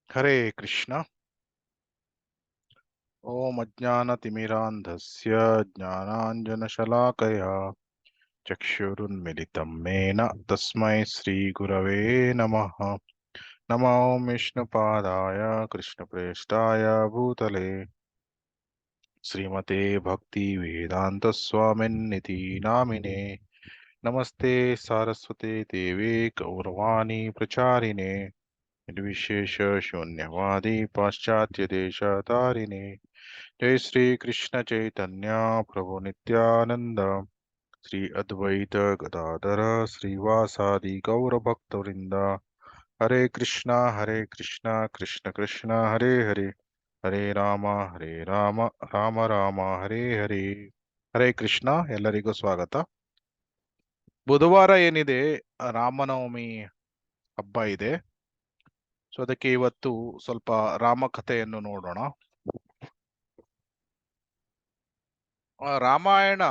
ಹರೇ ಕೃಷ್ಣ. ಓಂ ಅಜ್ಞಾನತಿಮಿರಾಂಧಸ್ಯ ಜ್ಞಾನಾಂಜನಶಲಾಕಯ ಚಕ್ಷುರುನ್ಮಿಲಿತಂ ಮೇನ ತಸ್ಮೈ ಶ್ರೀಗುರವೇ ನಮಃ. ನಮೋ ವಿಷ್ಣುಪಾದಾಯ ಕೃಷ್ಣಪ್ರೇಷ್ಠಾಯ ಭೂತಲೆ ಶ್ರೀಮತೆ ಭಕ್ತಿ ವೇದಾಂತ ಸ್ವಾಮಿನ್ನಿತಿ ನಾಮಿನೇ. ನಮಸ್ತೆ ಸಾರಸ್ವತೆ ದೇವೇ ಗೌರವಾಣಿ ಪ್ರಚಾರಿಣೆ ನಿರ್ವಿಶೇಷ ಶೂನ್ಯವಾದಿ ಪಾಶ್ಚಾತ್ಯ ದೇಶ ತಾರಿಣೆ. ಜೈ ಶ್ರೀ ಕೃಷ್ಣ ಚೈತನ್ಯ ಪ್ರಭು ನಿತ್ಯಾನಂದ ಶ್ರೀ ಅದ್ವೈತ ಗದಾಧರ ಶ್ರೀವಾಸಾದಿ ಗೌರ ಭಕ್ತವೃಂದ. ಹರೇ ಕೃಷ್ಣ ಕೃಷ್ಣ ಕೃಷ್ಣ ಹರೇ ಹರೇ, ಹರೇ ರಾಮ ರಾಮ ರಾಮ ಹರೇ ಹರೇ. ಹರೇ ಕೃಷ್ಣ. ಎಲ್ಲರಿಗೂ ಸ್ವಾಗತ. ಬುಧವಾರ ಏನಿದೆ, ರಾಮನವಮಿ ಹಬ್ಬ ಇದೆ. ಸೊ ಅದಕ್ಕೆ ಇವತ್ತು ಸ್ವಲ್ಪ ರಾಮಕಥೆಯನ್ನು ನೋಡೋಣ. ರಾಮಾಯಣ,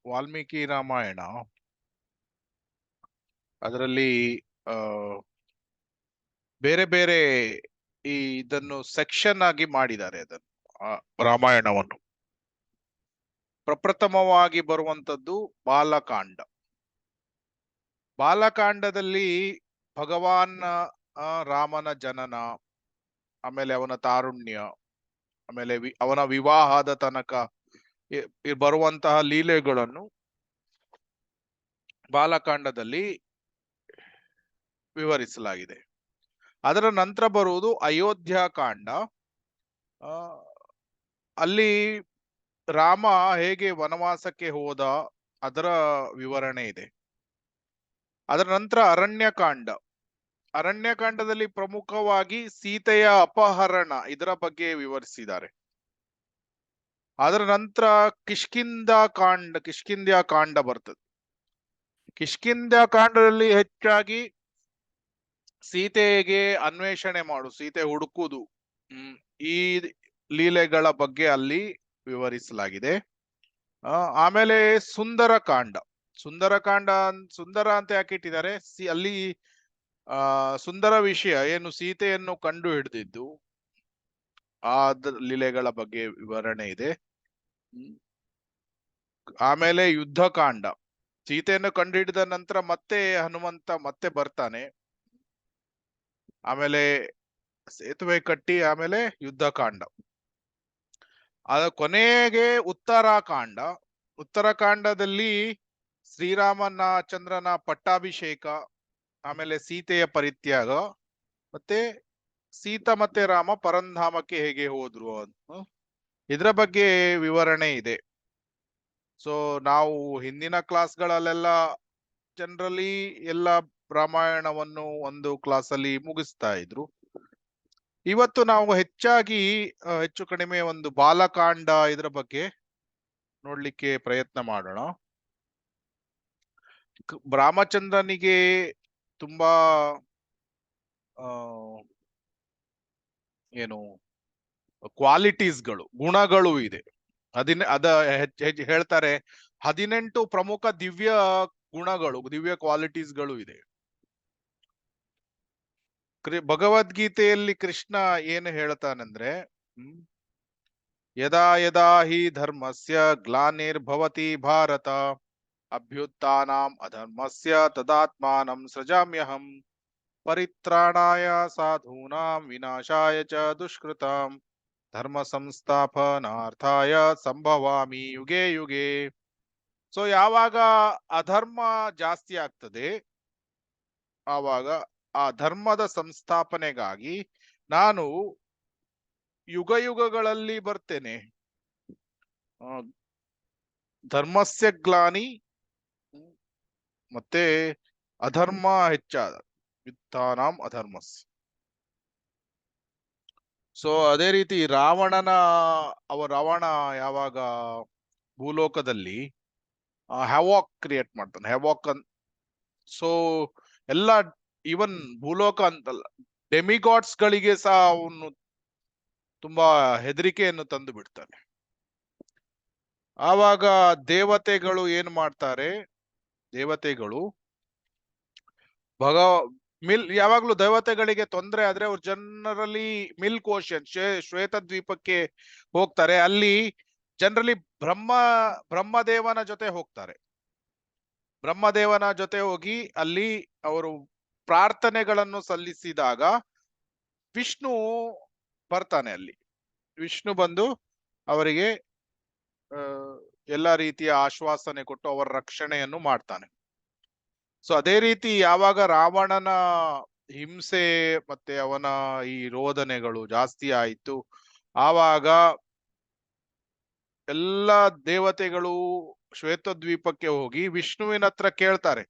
ವಾಲ್ಮೀಕಿ ರಾಮಾಯಣ, ಅದರಲ್ಲಿ ಆ ಬೇರೆ ಬೇರೆ ಇದನ್ನು ಸೆಕ್ಷನ್ ಆಗಿ ಮಾಡಿದ್ದಾರೆ. ಅದನ್ನು ರಾಮಾಯಣವನ್ನು ಪ್ರಪ್ರಥಮವಾಗಿ ಬರುವಂತದ್ದು ಬಾಲಕಾಂಡ. ಬಾಲಕಾಂಡದಲ್ಲಿ ಭಗವಾನ್ ರಾಮನ ಜನನ, ಆಮೇಲೆ ಅವನ ತಾರುಣ್ಯ, ಆಮೇಲೆ ಅವನ ವಿವಾಹದ ತನಕ ಬರುವಂತಹ ಲೀಲೆಗಳನ್ನು ಬಾಲಕಾಂಡದಲ್ಲಿ ವಿವರಿಸಲಾಗಿದೆ. ಅದರ ನಂತರ ಬರುವುದು ಅಯೋಧ್ಯಾಕಾಂಡ. ಅಲ್ಲಿ ರಾಮ ಹೇಗೆ ವನವಾಸಕ್ಕೆ ಹೋದ ಅದರ ವಿವರಣೆ ಇದೆ. ಅದರ ನಂತರ ಅರಣ್ಯಕಾಂಡ. ಅರಣ್ಯಕಾಂಡದಲ್ಲಿ ಪ್ರಮುಖವಾಗಿ ಸೀತೆಯ ಅಪಹರಣ ಇದರ ಬಗ್ಗೆ ವಿವರಿಸಿದ್ದಾರೆ. ಅದರ ನಂತರ ಕಿಷ್ಕಿಂಧ್ಯ ಕಾಂಡ ಬರ್ತದೆ. ಕಿಷ್ಕಿಂಧ್ಯ ಕಾಂಡದಲ್ಲಿ ಹೆಚ್ಚಾಗಿ ಸೀತೆಗೆ ಅನ್ವೇಷಣೆ ಸೀತೆ ಹುಡುಕುವುದು, ಈ ಲೀಲೆಗಳ ಬಗ್ಗೆ ಅಲ್ಲಿ ವಿವರಿಸಲಾಗಿದೆ. ಆಮೇಲೆ ಸುಂದರಕಾಂಡ. ಸುಂದರ ಅಂತ ಯಾಕೆ ಇಟ್ಟಿದ್ದಾರೆ, ಅಲ್ಲಿ ಸುಂದರ ವಿಷಯ ಏನು, ಸೀತೆಯನ್ನು ಕಂಡು ಹಿಡಿದಿದ್ದು ಆ ಲೀಲೆಗಳ ಬಗ್ಗೆ ವಿವರಣೆ ಇದೆ. ಆಮೇಲೆ ಯುದ್ಧಕಾಂಡ. ಸೀತೆಯನ್ನು ಕಂಡು ಹಿಡಿದ ನಂತರ ಮತ್ತೆ ಹನುಮಂತ ಮತ್ತೆ ಬರ್ತಾನೆ, ಆಮೇಲೆ ಸೇತುವೆ ಕಟ್ಟಿ ಆಮೇಲೆ ಯುದ್ಧಕಾಂಡ. ಅದ ಕೊನೆಗೆ ಉತ್ತರಾಕಾಂಡ. ಉತ್ತರಾಕಾಂಡದಲ್ಲಿ ಶ್ರೀರಾಮಚಂದ್ರನ ಪಟ್ಟಾಭಿಷೇಕ, ಆಮೇಲೆ ಸೀತೆಯ ಪರಿತ್ಯಾಗ, ಮತ್ತೆ ಸೀತಾ ಮತ್ತೆ ರಾಮ ಪರಂಧಾಮಕ್ಕೆ ಹೇಗೆ ಹೋದ್ರು ಇದರ ಬಗ್ಗೆ ವಿವರಣೆ ಇದೆ. ಸೊ ನಾವು ಹಿಂದಿನ ಕ್ಲಾಸ್ಗಳಲ್ಲೆಲ್ಲ ಜನರಲಿ ಎಲ್ಲ ರಾಮಾಯಣವನ್ನು ಒಂದು ಕ್ಲಾಸಲ್ಲಿ ಮುಗಿಸ್ತಾ ಇದ್ರು. ಇವತ್ತು ನಾವು ಹೆಚ್ಚು ಕಡಿಮೆ ಒಂದು ಬಾಲಕಾಂಡ ಇದರ ಬಗ್ಗೆ ನೋಡ್ಲಿಕ್ಕೆ ಪ್ರಯತ್ನ ಮಾಡೋಣ. ರಾಮಚಂದ್ರನಿಗೆ ತುಂಬಾ ಏನು ಕ್ವಾಲಿಟೀಸ್ಗಳು, ಗುಣಗಳು ಇದೆ. ಹೇಳ್ತಾರೆ 18 ಪ್ರಮುಖ ದಿವ್ಯ ಗುಣಗಳು, ದಿವ್ಯ ಕ್ವಾಲಿಟೀಸ್ಗಳು ಇದೆ. ಭಗವದ್ಗೀತೆಯಲ್ಲಿ ಕೃಷ್ಣ ಏನು ಹೇಳ್ತಾನಂದ್ರೆ, ಯದಾ ಯದಾ ಹಿ ಧರ್ಮಸ್ಯ ಗ್ಲಾನಿರ್ಭವತಿ ಭಾರತ ಅಭ್ಯುತ್ಥಾನಂ ಅಧರ್ಮಸ್ಯ ತದಾತ್ಮಾನಂ ಸೃಜಾಮ್ಯಹಂ ಪರಿತ್ರಾಣಾಯ ಸಾಧೂನಾಂ ವಿನಾಶಾಯ ಚ ದುಷ್ಕೃತಾಂ ಧರ್ಮ ಸಂಸ್ಥಾಪನಾರ್ಥಾಯ ಸಂಭವಾಮಿ ಯುಗೆ ಯುಗೆ. ಸೊ ಯಾವಾಗ ಅಧರ್ಮ ಜಾಸ್ತಿ ಆಗ್ತದೆ, ಆವಾಗ ಆ ಧರ್ಮದ ಸಂಸ್ಥಾಪನೆಗಾಗಿ ನಾನು ಯುಗ ಯುಗಗಳಲ್ಲಿ ಬರ್ತೇನೆ. ಧರ್ಮಸ್ಯ ಗ್ಲಾನಿ ಮತ್ತೆ ಅಧರ್ಮ ಹೆಚ್ಚಾದ ಯುದ್ಧಾನಾಂ ಅಧರ್ಮಸ್ಯ. ಸೊ ಅದೇ ರೀತಿ ರಾವಣ ಯಾವಾಗ ಭೂಲೋಕದಲ್ಲಿ ಹ್ಯಾವಾಕ್ ಕ್ರಿಯೇಟ್ ಮಾಡ್ತಾನೆ, ಹ್ಯಾವಾಕ್ ಸೊ ಎಲ್ಲ ಈವನ್ ಭೂಲೋಕ ಅಂತಲ್ಲ, ಡೆಮಿಗಾಡ್ಸ್ ಗಳಿಗೆ ಸಹ ಅವನು ತುಂಬಾ ಹೆದರಿಕೆಯನ್ನು ತಂದು ಬಿಡ್ತಾನೆ. ಆವಾಗ ದೇವತೆಗಳು ಏನ್ ಮಾಡ್ತಾರೆ, ದೇವತೆಗಳು ಯಾವಾಗ್ಲೂ ದೇವತೆಗಳಿಗೆ ತೊಂದರೆ ಆದ್ರೆ ಅವ್ರು ಜನರಲಿ ಮಿಲ್ಕ್ ಓಷನ್ ಶ್ವೇತ ದ್ವೀಪಕ್ಕೆ ಹೋಗ್ತಾರೆ. ಅಲ್ಲಿ ಜನರಲಿ ಬ್ರಹ್ಮದೇವನ ಜೊತೆ ಹೋಗ್ತಾರೆ. ಬ್ರಹ್ಮದೇವನ ಜೊತೆ ಹೋಗಿ ಅಲ್ಲಿ ಅವರು ಪ್ರಾರ್ಥನೆಗಳನ್ನು ಸಲ್ಲಿಸಿದಾಗ ವಿಷ್ಣು ಬರ್ತಾನೆ ಅಲ್ಲಿ. ವಿಷ್ಣು ಬಂದು ಅವರಿಗೆ ಎಲ್ಲಾ ರೀತಿಯ ಆಶ್ವಾಸನೆ ಕೊಟ್ಟು ಅವರ ರಕ್ಷಣೆಯನ್ನು ಮಾಡ್ತಾನೆ. ಸೊ ಅದೇ ರೀತಿ ಯಾವಾಗ ರಾವಣನ ಹಿಂಸೆ ಮತ್ತೆ ಅವನ ಈ ರೋದನೆಗಳು ಜಾಸ್ತಿ ಆಯಿತು, ಆವಾಗ ಎಲ್ಲ ದೇವತೆಗಳು ಶ್ವೇತದ್ವೀಪಕ್ಕೆ ಹೋಗಿ ವಿಷ್ಣುವಿನ ಹತ್ರ ಕೇಳ್ತಾರೆ,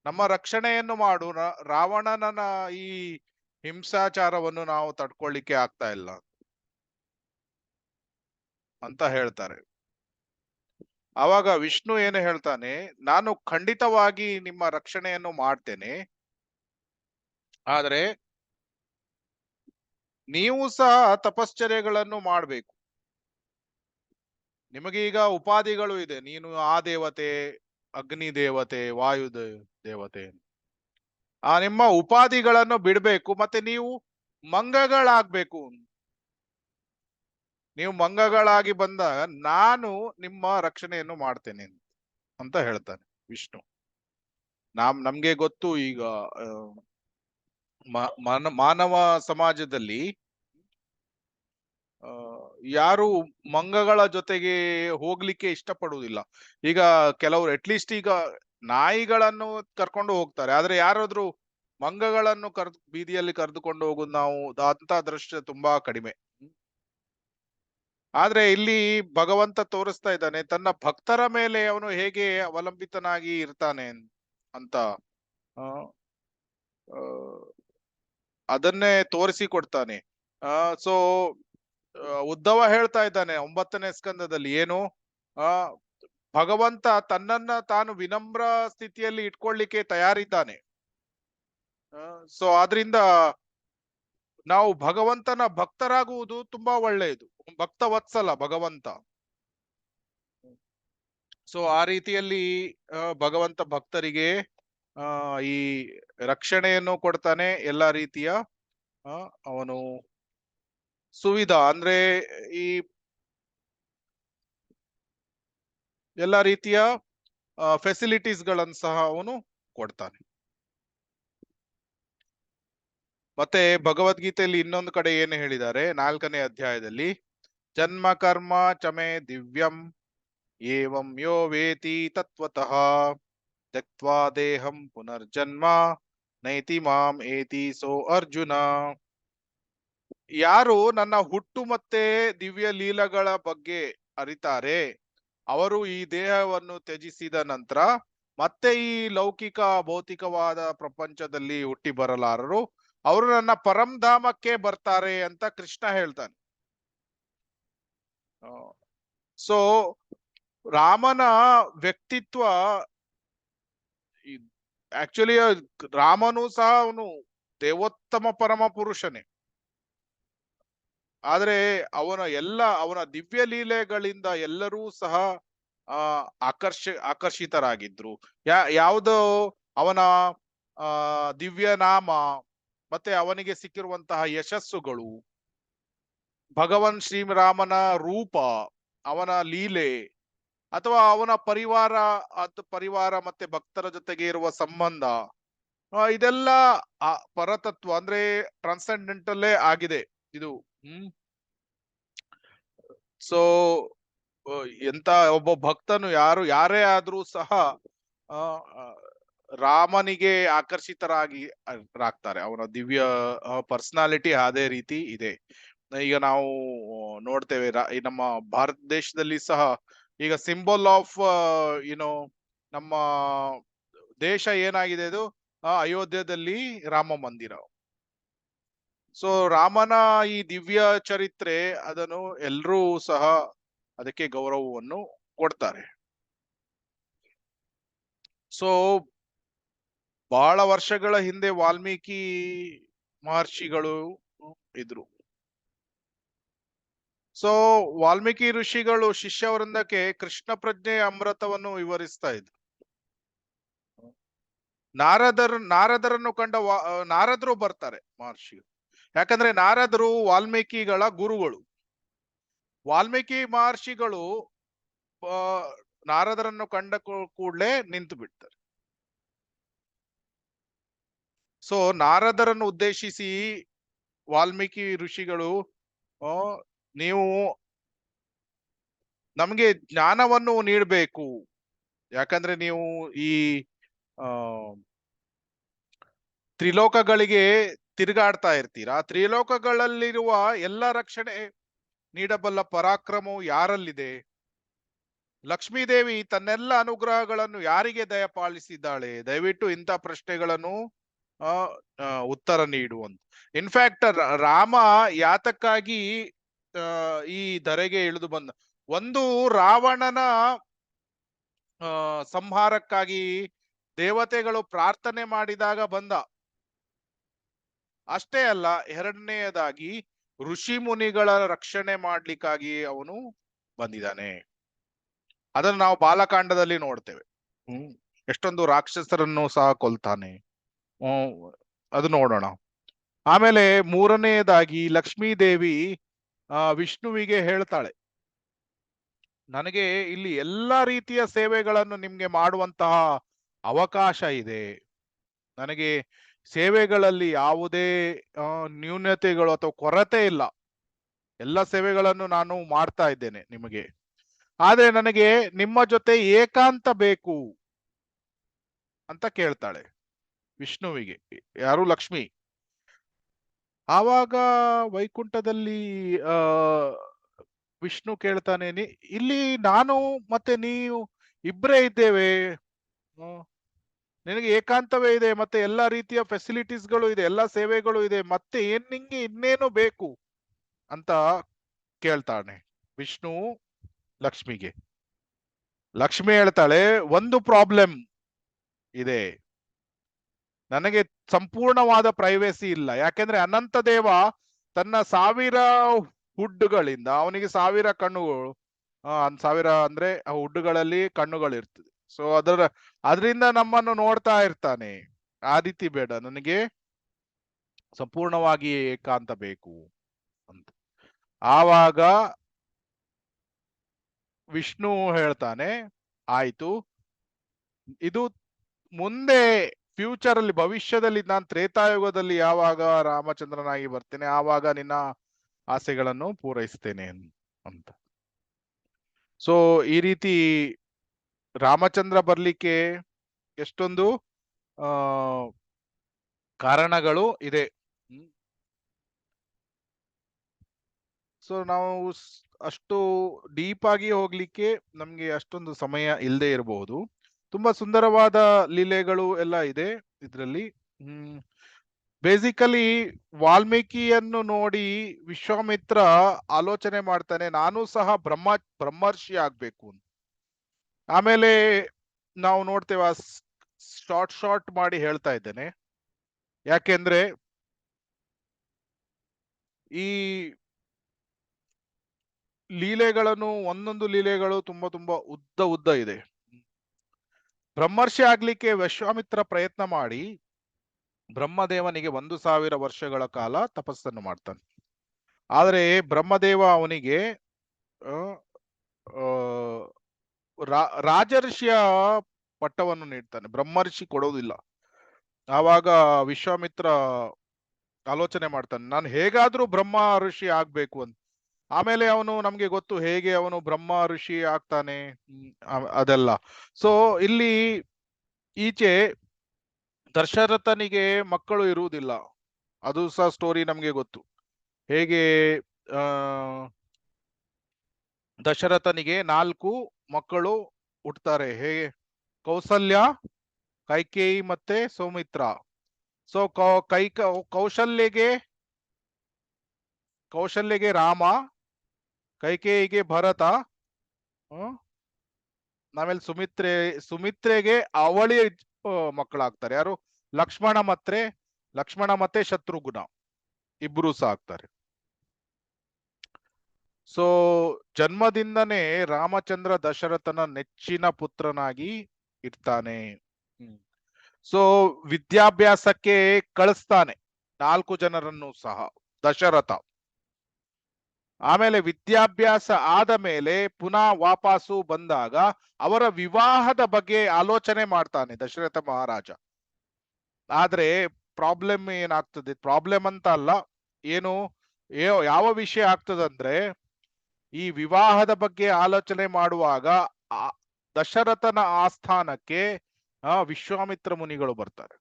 ನಮ್ಮ ರಕ್ಷಣೆಯನ್ನು ಮಾಡು, ರಾವಣನ ಈ ಹಿಂಸಾಚಾರವನ್ನು ನಾವು ತಡ್ಕೊಳ್ಳಿಕ್ಕೆ ಆಗ್ತಾ ಇಲ್ಲ ಅಂತ ಹೇಳ್ತಾರೆ. ಆವಾಗ ವಿಷ್ಣು ಏನು ಹೇಳ್ತಾನೆ, ನಾನು ಖಂಡಿತವಾಗಿ ನಿಮ್ಮ ರಕ್ಷಣೆಯನ್ನು ಮಾಡ್ತೇನೆ, ಆದ್ರೆ ನೀವು ಸಹ ತಪಶ್ಚರ್ಯಗಳನ್ನು ಮಾಡ್ಬೇಕು. ನಿಮಗೆ ಈಗ ಉಪಾಧಿಗಳು ಇದೆ, ನೀನು ಆ ದೇವತೆ, ಅಗ್ನಿ ದೇವತೆ, ವಾಯು ದೇವತೆ. ಆ ನಿಮ್ಮ ಉಪಾಧಿಗಳನ್ನು ಬಿಡ್ಬೇಕು, ಮತ್ತೆ ನೀವು ಮಂಗಗಳಾಗ್ಬೇಕು. ನೀವು ಮಂಗಗಳಾಗಿ ಬಂದಾಗ ನಾನು ನಿಮ್ಮ ರಕ್ಷಣೆಯನ್ನು ಮಾಡ್ತೇನೆ ಅಂತ ಹೇಳ್ತಾನೆ ವಿಷ್ಣು. ನಮ್ಗೆ ಗೊತ್ತು ಈಗ ಮಾನವ ಸಮಾಜದಲ್ಲಿ ಯಾರು ಮಂಗಗಳ ಜೊತೆಗೆ ಹೋಗ್ಲಿಕ್ಕೆ ಇಷ್ಟಪಡುವುದಿಲ್ಲ. ಈಗ ಕೆಲವರು ಅಟ್ಲೀಸ್ಟ್ ಈಗ ನಾಯಿಗಳನ್ನು ಕರ್ಕೊಂಡು ಹೋಗ್ತಾರೆ, ಆದ್ರೆ ಯಾರಾದ್ರೂ ಮಂಗಗಳನ್ನು ಬೀದಿಯಲ್ಲಿ ಕರೆದುಕೊಂಡು ಹೋಗುದು ನಾವು ಅಂತ ದೃಶ್ಯ ತುಂಬಾ ಕಡಿಮೆ. ಆದ್ರೆ ಇಲ್ಲಿ ಭಗವಂತ ತೋರಿಸ್ತಾ ಇದ್ದಾನೆ ತನ್ನ ಭಕ್ತರ ಮೇಲೆ ಅವನು ಹೇಗೆ ಅವಲಂಬಿತನಾಗಿ ಇರ್ತಾನೆ ಅಂತ. ಅದನ್ನೇ ತೋರಿಸಿಕೊಡ್ತಾನೆ. ಸೊ ಉದ್ಧವ ಹೇಳ್ತಾ ಇದ್ದಾನೆ 9ನೇ ಸ್ಕಂದದಲ್ಲಿ ಏನು, ಭಗವಂತ ತನ್ನನ್ನ ತಾನು ವಿನಮ್ರ ಸ್ಥಿತಿಯಲ್ಲಿ ಇಟ್ಕೊಳ್ಳಿಕ್ಕೆ ತಯಾರಿದ್ದಾನೆ. ಸೊ ಆದ್ರಿಂದ ನಾವು ಭಗವಂತನ ಭಕ್ತರಾಗುವುದು ತುಂಬಾ ಒಳ್ಳೆಯದು. ಭಕ್ತ ವತ್ಸಲ ಭಗವಂತ. ಸೊ ಆ ರೀತಿಯಲ್ಲಿ ಭಗವಂತ ಭಕ್ತರಿಗೆ ಈ ರಕ್ಷಣೆಯನ್ನು ಕೊಡ್ತಾನೆ, ಎಲ್ಲಾ ರೀತಿಯ ಅವನು ಸುವಿಧಾ ಅಂದ್ರೆ ಈ ಎಲ್ಲಾ ರೀತಿಯ ಫೆಸಿಲಿಟೀಸ್ ಗಳನ್ನು ಸಹ ಅವನು ಕೊಡ್ತಾನೆ. ಮತ್ತೆ ಭಗವದ್ಗೀತೆಯಲ್ಲಿ ಇನ್ನೊಂದು ಕಡೆ ಏನು ಹೇಳಿದ್ದಾರೆ, 4ನೇ ಅಧ್ಯಾಯದಲ್ಲಿ, ಜನ್ಮ ಕರ್ಮ ಚಮೆ ದಿವ್ಯಂ ಏವಂ ಯೋ ವೇತಿ ತತ್ವತಃ ತ್ಯಕ್ತ್ವಾ ದೇಹಂ ಪುನರ್ಜನ್ಮ ನೈತಿ ಮಾಂ ಏತಿ ಸೋ ಅರ್ಜುನ. ಯಾರು ನನ್ನ ಹುಟ್ಟು ಮತ್ತೆ ದಿವ್ಯ ಲೀಲಗಳ ಬಗ್ಗೆ ಅರಿತಾರೆ, ಅವರು ಈ ದೇಹವನ್ನು ತ್ಯಜಿಸಿದ ನಂತರ ಮತ್ತೆ ಈ ಲೌಕಿಕ ಭೌತಿಕವಾದ ಪ್ರಪಂಚದಲ್ಲಿ ಹುಟ್ಟಿ ಬರಲಾರರು, ಅವರು ನನ್ನ ಪರಂಧಾಮಕ್ಕೆ ಬರ್ತಾರೆ ಅಂತ ಕೃಷ್ಣ ಹೇಳ್ತಾನೆ. ಸೊ ರಾಮನ ವ್ಯಕ್ತಿತ್ವ ಆಕ್ಚುಲಿ ರಾಮನು ಸಹ ಅವನು ದೇವೋತ್ತಮ ಪರಮ ಪುರುಷನೇ, ಆದ್ರೆ ಅವನ ದಿವ್ಯ ಲೀಲೆಗಳಿಂದ ಎಲ್ಲರೂ ಸಹ ಆಕರ್ಷಿತರಾಗಿದ್ರು. ಯಾವುದೋ ಅವನ ದಿವ್ಯ ನಾಮ ಮತ್ತೆ ಅವನಿಗೆ ಸಿಕ್ಕಿರುವಂತಹ ಯಶಸ್ಸುಗಳು, ಭಗವಾನ್ ಶ್ರೀರಾಮನ ರೂಪ, ಅವನ ಲೀಲೆ, ಅಥವಾ ಅವನ ಪರಿವಾರ ಮತ್ತೆ ಭಕ್ತರ ಜೊತೆಗೆ ಇರುವ ಸಂಬಂಧ, ಇದೆಲ್ಲ ಪರತತ್ವ ಅಂದ್ರೆ ಟ್ರಾನ್ಸೆಂಡೆಂಟಲ್ಲೇ ಆಗಿದೆ ಇದು. ಸೊ ಎಂತ ಒಬ್ಬ ಭಕ್ತನು ಯಾರೇ ಆದ್ರೂ ಸಹ ರಾಮನಿಗೆ ರಾಗ್ತಾರೆ. ಅವನ ದಿವ್ಯ ಪರ್ಸನಾಲಿಟಿ ಅದೇ ರೀತಿ ಇದೆ. ಈಗ ನಾವು ನೋಡ್ತೇವೆ ನಮ್ಮ ಭಾರತ ದೇಶದಲ್ಲಿ ಸಹ ಈಗ ಸಿಂಬಲ್ ಆಫ್ ನಮ್ಮ ದೇಶ ಏನಾಗಿದೆ, ಅದು ಅಯೋಧ್ಯದಲ್ಲಿ ರಾಮ ಮಂದಿರ. ಸೊ ರಾಮನ ಈ ದಿವ್ಯ ಚರಿತ್ರೆ ಅದನ್ನು ಎಲ್ಲರೂ ಸಹ ಅದಕ್ಕೆ ಗೌರವವನ್ನು ಕೊಡ್ತಾರೆ. ಸೊ ಬಹಳ ವರ್ಷಗಳ ಹಿಂದೆ ವಾಲ್ಮೀಕಿ ಮಹರ್ಷಿಗಳು ಇದ್ರು. ಸೊ ವಾಲ್ಮೀಕಿ ಋಷಿಗಳು ಶಿಷ್ಯವೃಂದಕ್ಕೆ ಕೃಷ್ಣ ಪ್ರಜ್ಞೆ ಅಮೃತವನ್ನು ವಿವರಿಸ್ತಾ ಇದ್ರು. ನಾರದರನ್ನು ಕಂಡ ನಾರದರು ಬರ್ತಾರೆ ಮಹರ್ಷಿ. ಯಾಕಂದ್ರೆ ನಾರದರು ವಾಲ್ಮೀಕಿಗಳ ಗುರುಗಳು. ವಾಲ್ಮೀಕಿ ಮಹರ್ಷಿಗಳು ಆ, ನಾರದರನ್ನು ಕಂಡ ಕೂಡಲೇ ನಿಂತು ಬಿಡ್ತಾರೆ. ಸೊ ನಾರದರನ್ನು ಉದ್ದೇಶಿಸಿ ವಾಲ್ಮೀಕಿ ಋಷಿಗಳು ಆ, ನೀವು ನಮಗೆ ಜ್ಞಾನವನ್ನು ನೀಡಬೇಕು. ಯಾಕಂದ್ರೆ ನೀವು ಈ ಆ ತ್ರಿಲೋಕಗಳಿಗೆ ತಿರುಗಾಡ್ತಾ ಇರ್ತೀರಾ. ತ್ರಿಲೋಕಗಳಲ್ಲಿರುವ ಎಲ್ಲ ರಕ್ಷಣೆ ನೀಡಬಲ್ಲ ಪರಾಕ್ರಮವು ಯಾರಲ್ಲಿದೆ? ಲಕ್ಷ್ಮೀದೇವಿ ತನ್ನೆಲ್ಲ ಅನುಗ್ರಹಗಳನ್ನು ಯಾರಿಗೆ ದಯಪಾಲಿಸಿದ್ದಾಳೆ? ದಯವಿಟ್ಟು ಇಂಥ ಪ್ರಶ್ನೆಗಳನ್ನು ಆ ಉತ್ತರ ನೀಡುವಂತ. ಇನ್ಫ್ಯಾಕ್ಟ್ ರಾಮ ಯಾತಕ್ಕಾಗಿ ಈ ಧರೆಗೆ ಇಳಿದು ಬಂದ? ಒಂದು ರಾವಣನ ಸಂಹಾರಕ್ಕಾಗಿ ದೇವತೆಗಳು ಪ್ರಾರ್ಥನೆ ಮಾಡಿದಾಗ ಬಂದ. ಅಷ್ಟೇ ಅಲ್ಲ, ಎರಡನೆಯದಾಗಿ ಋಷಿ ಮುನಿಗಳ ರಕ್ಷಣೆ ಮಾಡ್ಲಿಕ್ಕಾಗಿ ಅವನು ಬಂದಿದ್ದಾನೆ. ಅದನ್ನು ನಾವು ಬಾಲಕಾಂಡದಲ್ಲಿ ನೋಡ್ತೇವೆ. ಎಷ್ಟೊಂದು ರಾಕ್ಷಸರನ್ನು ಸಹ ಕೊಲ್ತಾನೆ. ಅದು ನೋಡೋಣ. ಆಮೇಲೆ ಮೂರನೆಯದಾಗಿ ಲಕ್ಷ್ಮೀ ದೇವಿ ವಿಷ್ಣುವಿಗೆ ಹೇಳ್ತಾಳೆ, ನನಗೆ ಇಲ್ಲಿ ಎಲ್ಲಾ ರೀತಿಯ ಸೇವೆಗಳನ್ನು ನಿಮ್ಗೆ ಮಾಡುವಂತಹ ಅವಕಾಶ ಇದೆ. ನನಗೆ ಸೇವೆಗಳಲ್ಲಿ ಯಾವುದೇ ನ್ಯೂನತೆಗಳು ಅಥವಾ ಕೊರತೆ ಇಲ್ಲ. ಎಲ್ಲ ಸೇವೆಗಳನ್ನು ನಾನು ಮಾಡ್ತಾ ಇದ್ದೇನೆ ನಿಮಗೆ. ಆದ್ರೆ ನನಗೆ ನಿಮ್ಮ ಜೊತೆ ಏಕಾಂತ ಬೇಕು ಅಂತ ಕೇಳ್ತಾಳೆ ವಿಷ್ಣುವಿಗೆ. ಯಾರು? ಲಕ್ಷ್ಮಿ. ಆವಾಗ ವೈಕುಂಠದಲ್ಲಿ ವಿಷ್ಣು ಕೇಳ್ತಾನೆ, ಇಲ್ಲಿ ನಾನು ಮತ್ತೆ ನೀವು ಇಬ್ಬರೇ ಇದ್ದೇವೆ, ನಿನಗೆ ಏಕಾಂತವೇ ಇದೆ, ಮತ್ತೆ ಎಲ್ಲಾ ರೀತಿಯ ಫೆಸಿಲಿಟೀಸ್ಗಳು ಇದೆ, ಎಲ್ಲಾ ಸೇವೆಗಳು ಇದೆ, ಮತ್ತೆ ನಿಂಗೆ ಇನ್ನೇನು ಬೇಕು ಅಂತ ಕೇಳ್ತಾನೆ ವಿಷ್ಣು ಲಕ್ಷ್ಮಿಗೆ. ಲಕ್ಷ್ಮಿ ಹೇಳ್ತಾಳೆ, ಒಂದು ಪ್ರಾಬ್ಲಮ್ ಇದೆ, ನನಗೆ ಸಂಪೂರ್ಣವಾದ ಪ್ರೈವೇಸಿ ಇಲ್ಲ. ಯಾಕೆಂದ್ರೆ ಅನಂತ ದೇವ ತನ್ನ 1000 ಹುಡ್ಡುಗಳಿಂದ, ಅವನಿಗೆ 1000 ಕಣ್ಣುಗಳು, 1000 ಅಂದ್ರೆ ಆ ಹುಡ್ಡುಗಳಲ್ಲಿ ಕಣ್ಣುಗಳು ಇರ್ತದೆ. ಸೊ ಅದರಿಂದ ನಮ್ಮನ್ನು ನೋಡ್ತಾ ಇರ್ತಾನೆ. ಆ ರೀತಿ ಬೇಡ, ನನಗೆ ಸಂಪೂರ್ಣವಾಗಿ ಏಕಾಂತ ಬೇಕು ಅಂತ. ಆವಾಗ ವಿಷ್ಣು ಹೇಳ್ತಾನೆ, ಆಯ್ತು, ಇದು ಮುಂದೆ ಫ್ಯೂಚರ್ ಅಲ್ಲಿ, ಭವಿಷ್ಯದಲ್ಲಿ, ನಾನು ತ್ರೇತಾಯುಗದಲ್ಲಿ ಯಾವಾಗ ರಾಮಚಂದ್ರನಾಗಿ ಬರ್ತೇನೆ ಆವಾಗ ನಿನ್ನ ಆಸೆಗಳನ್ನು ಪೂರೈಸ್ತೇನೆ ಅಂತ. ಸೊ ಈ ರೀತಿ ರಾಮಚಂದ್ರ ಬರ್ಲಿಕ್ಕೆ ಎಷ್ಟೊಂದು ಕಾರಣಗಳು ಇದೆ. ಸೊ ನಾವು ಅಷ್ಟು ಡೀಪ್ ಆಗಿ ಹೋಗ್ಲಿಕ್ಕೆ ನಮ್ಗೆ ಅಷ್ಟೊಂದು ಸಮಯ ಇಲ್ಲದೆ ಇರಬಹುದು. ತುಂಬಾ ಸುಂದರವಾದ ಲೀಲೆಗಳು ಎಲ್ಲ ಇದೆ ಇದರಲ್ಲಿ. ಬೇಸಿಕಲಿ ವಾಲ್ಮೀಕಿಯನ್ನು ನೋಡಿ ವಿಶ್ವಾಮಿತ್ರ ಆಲೋಚನೆ ಮಾಡ್ತಾನೆ, ನಾನು ಸಹ ಬ್ರಹ್ಮರ್ಷಿ ಆಗ್ಬೇಕು ಅಂತ. ಆಮೇಲೆ ನಾವು ನೋಡ್ತೇವೆ, ಶಾರ್ಟ್ ಮಾಡಿ ಹೇಳ್ತಾ ಇದ್ದೇನೆ, ಯಾಕೆಂದ್ರೆ ಈ ಲೀಲೆಗಳನ್ನು, ಒಂದೊಂದು ಲೀಲೆಗಳು ತುಂಬಾ ಉದ್ದ ಇದೆ. ಬ್ರಹ್ಮರ್ಷಿ ಆಗ್ಲಿಕ್ಕೆ ವಿಶ್ವಾಮಿತ್ರ ಪ್ರಯತ್ನ ಮಾಡಿ ಬ್ರಹ್ಮದೇವನಿಗೆ 1000 ವರ್ಷಗಳ ಕಾಲ ತಪಸ್ಸನ್ನು ಮಾಡ್ತಾನೆ. ಆದರೆ ಬ್ರಹ್ಮದೇವ ಅವನಿಗೆ ರಾಜರ್ಷಿಯ ಪಟ್ಟವನ್ನು ನೀಡ್ತಾನೆ, ಬ್ರಹ್ಮರ್ಷಿ ಕೊಡೋದಿಲ್ಲ. ಆವಾಗ ವಿಶ್ವಾಮಿತ್ರ ಆಲೋಚನೆ ಮಾಡ್ತಾನೆ, ನಾನು ಹೇಗಾದ್ರೂ ಬ್ರಹ್ಮ ಋಷಿ ಆಗ್ಬೇಕು ಅಂತ. ಆಮೇಲೆ ಅವನು, ನಮ್ಗೆ ಗೊತ್ತು ಹೇಗೆ ಅವನು ಬ್ರಹ್ಮ ಋಷಿ ಆಗ್ತಾನೆ ಅದೆಲ್ಲ. ಸೊ ಇಲ್ಲಿ ಈಚೆ ದಶರಥನಿಗೆ ಮಕ್ಕಳು ಇರುವುದಿಲ್ಲ, ಅದು ಸಹ ಸ್ಟೋರಿ ನಮ್ಗೆ ಗೊತ್ತು. ಹೇಗೆ ದಶರಥನಿಗೆ 4 ಮಕ್ಕಳು ಹುಟ್ಟುತ್ತಾರೆ. ಹೇಗೆ? ಕೌಸಲ್ಯ, ಕೈಕೇಯಿ ಮತ್ತೆ ಸೌಮಿತ್ರ. ಸೊ ಕೌಶಲ್ಯಗೆ ರಾಮ, ಕೈಕೇಯಿಗೆ ಭರತ, ಆಮೇಲೆ ಸುಮಿತ್ರೆಗೆ ಅವಳಿ ಮಕ್ಕಳಾಗ್ತಾರೆ. ಯಾರು? ಲಕ್ಷ್ಮಣ ಮತ್ತೆ ಶತ್ರುಘ್ನ ಇಬ್ರು ಸಹ ಆಗ್ತಾರೆ. ಸೊ ಜನ್ಮದಿಂದನೇ ರಾಮಚಂದ್ರ ದಶರಥನ ನೆಚ್ಚಿನ ಪುತ್ರನಾಗಿ ಇರ್ತಾನೆ. ಸೊ ವಿದ್ಯಾಭ್ಯಾಸಕ್ಕೆ ಕಳಿಸ್ತಾನೆ 4 ಜನರನ್ನು ಸಹ ದಶರಥ. ಆಮೇಲೆ ವಿದ್ಯಾಭ್ಯಾಸ ಆದ ಮೇಲೆ ಪುನಃ ವಾಪಸ್ಸು ಬಂದಾಗ ಅವರ ವಿವಾಹದ ಬಗ್ಗೆ ಆಲೋಚನೆ ಮಾಡ್ತಾನೆ ದಶರಥ ಮಹಾರಾಜ. ಆದ್ರೆ ಪ್ರಾಬ್ಲಮ್ ಏನಾಗ್ತದೆ, ಪ್ರಾಬ್ಲಮ್ ಅಂತ ಅಲ್ಲ, ಏನು ಯಾವ ವಿಷಯ ಆಗ್ತದಂದ್ರೆ, ಈ ವಿವಾಹದ ಬಗ್ಗೆ ಆಲೋಚನೆ ಮಾಡುವಾಗ ದಶರಥನ ಆಸ್ಥಾನಕ್ಕೆ ವಿಶ್ವಾಮಿತ್ರ ಮುನಿಗಳು ಬರ್ತಾರೆ.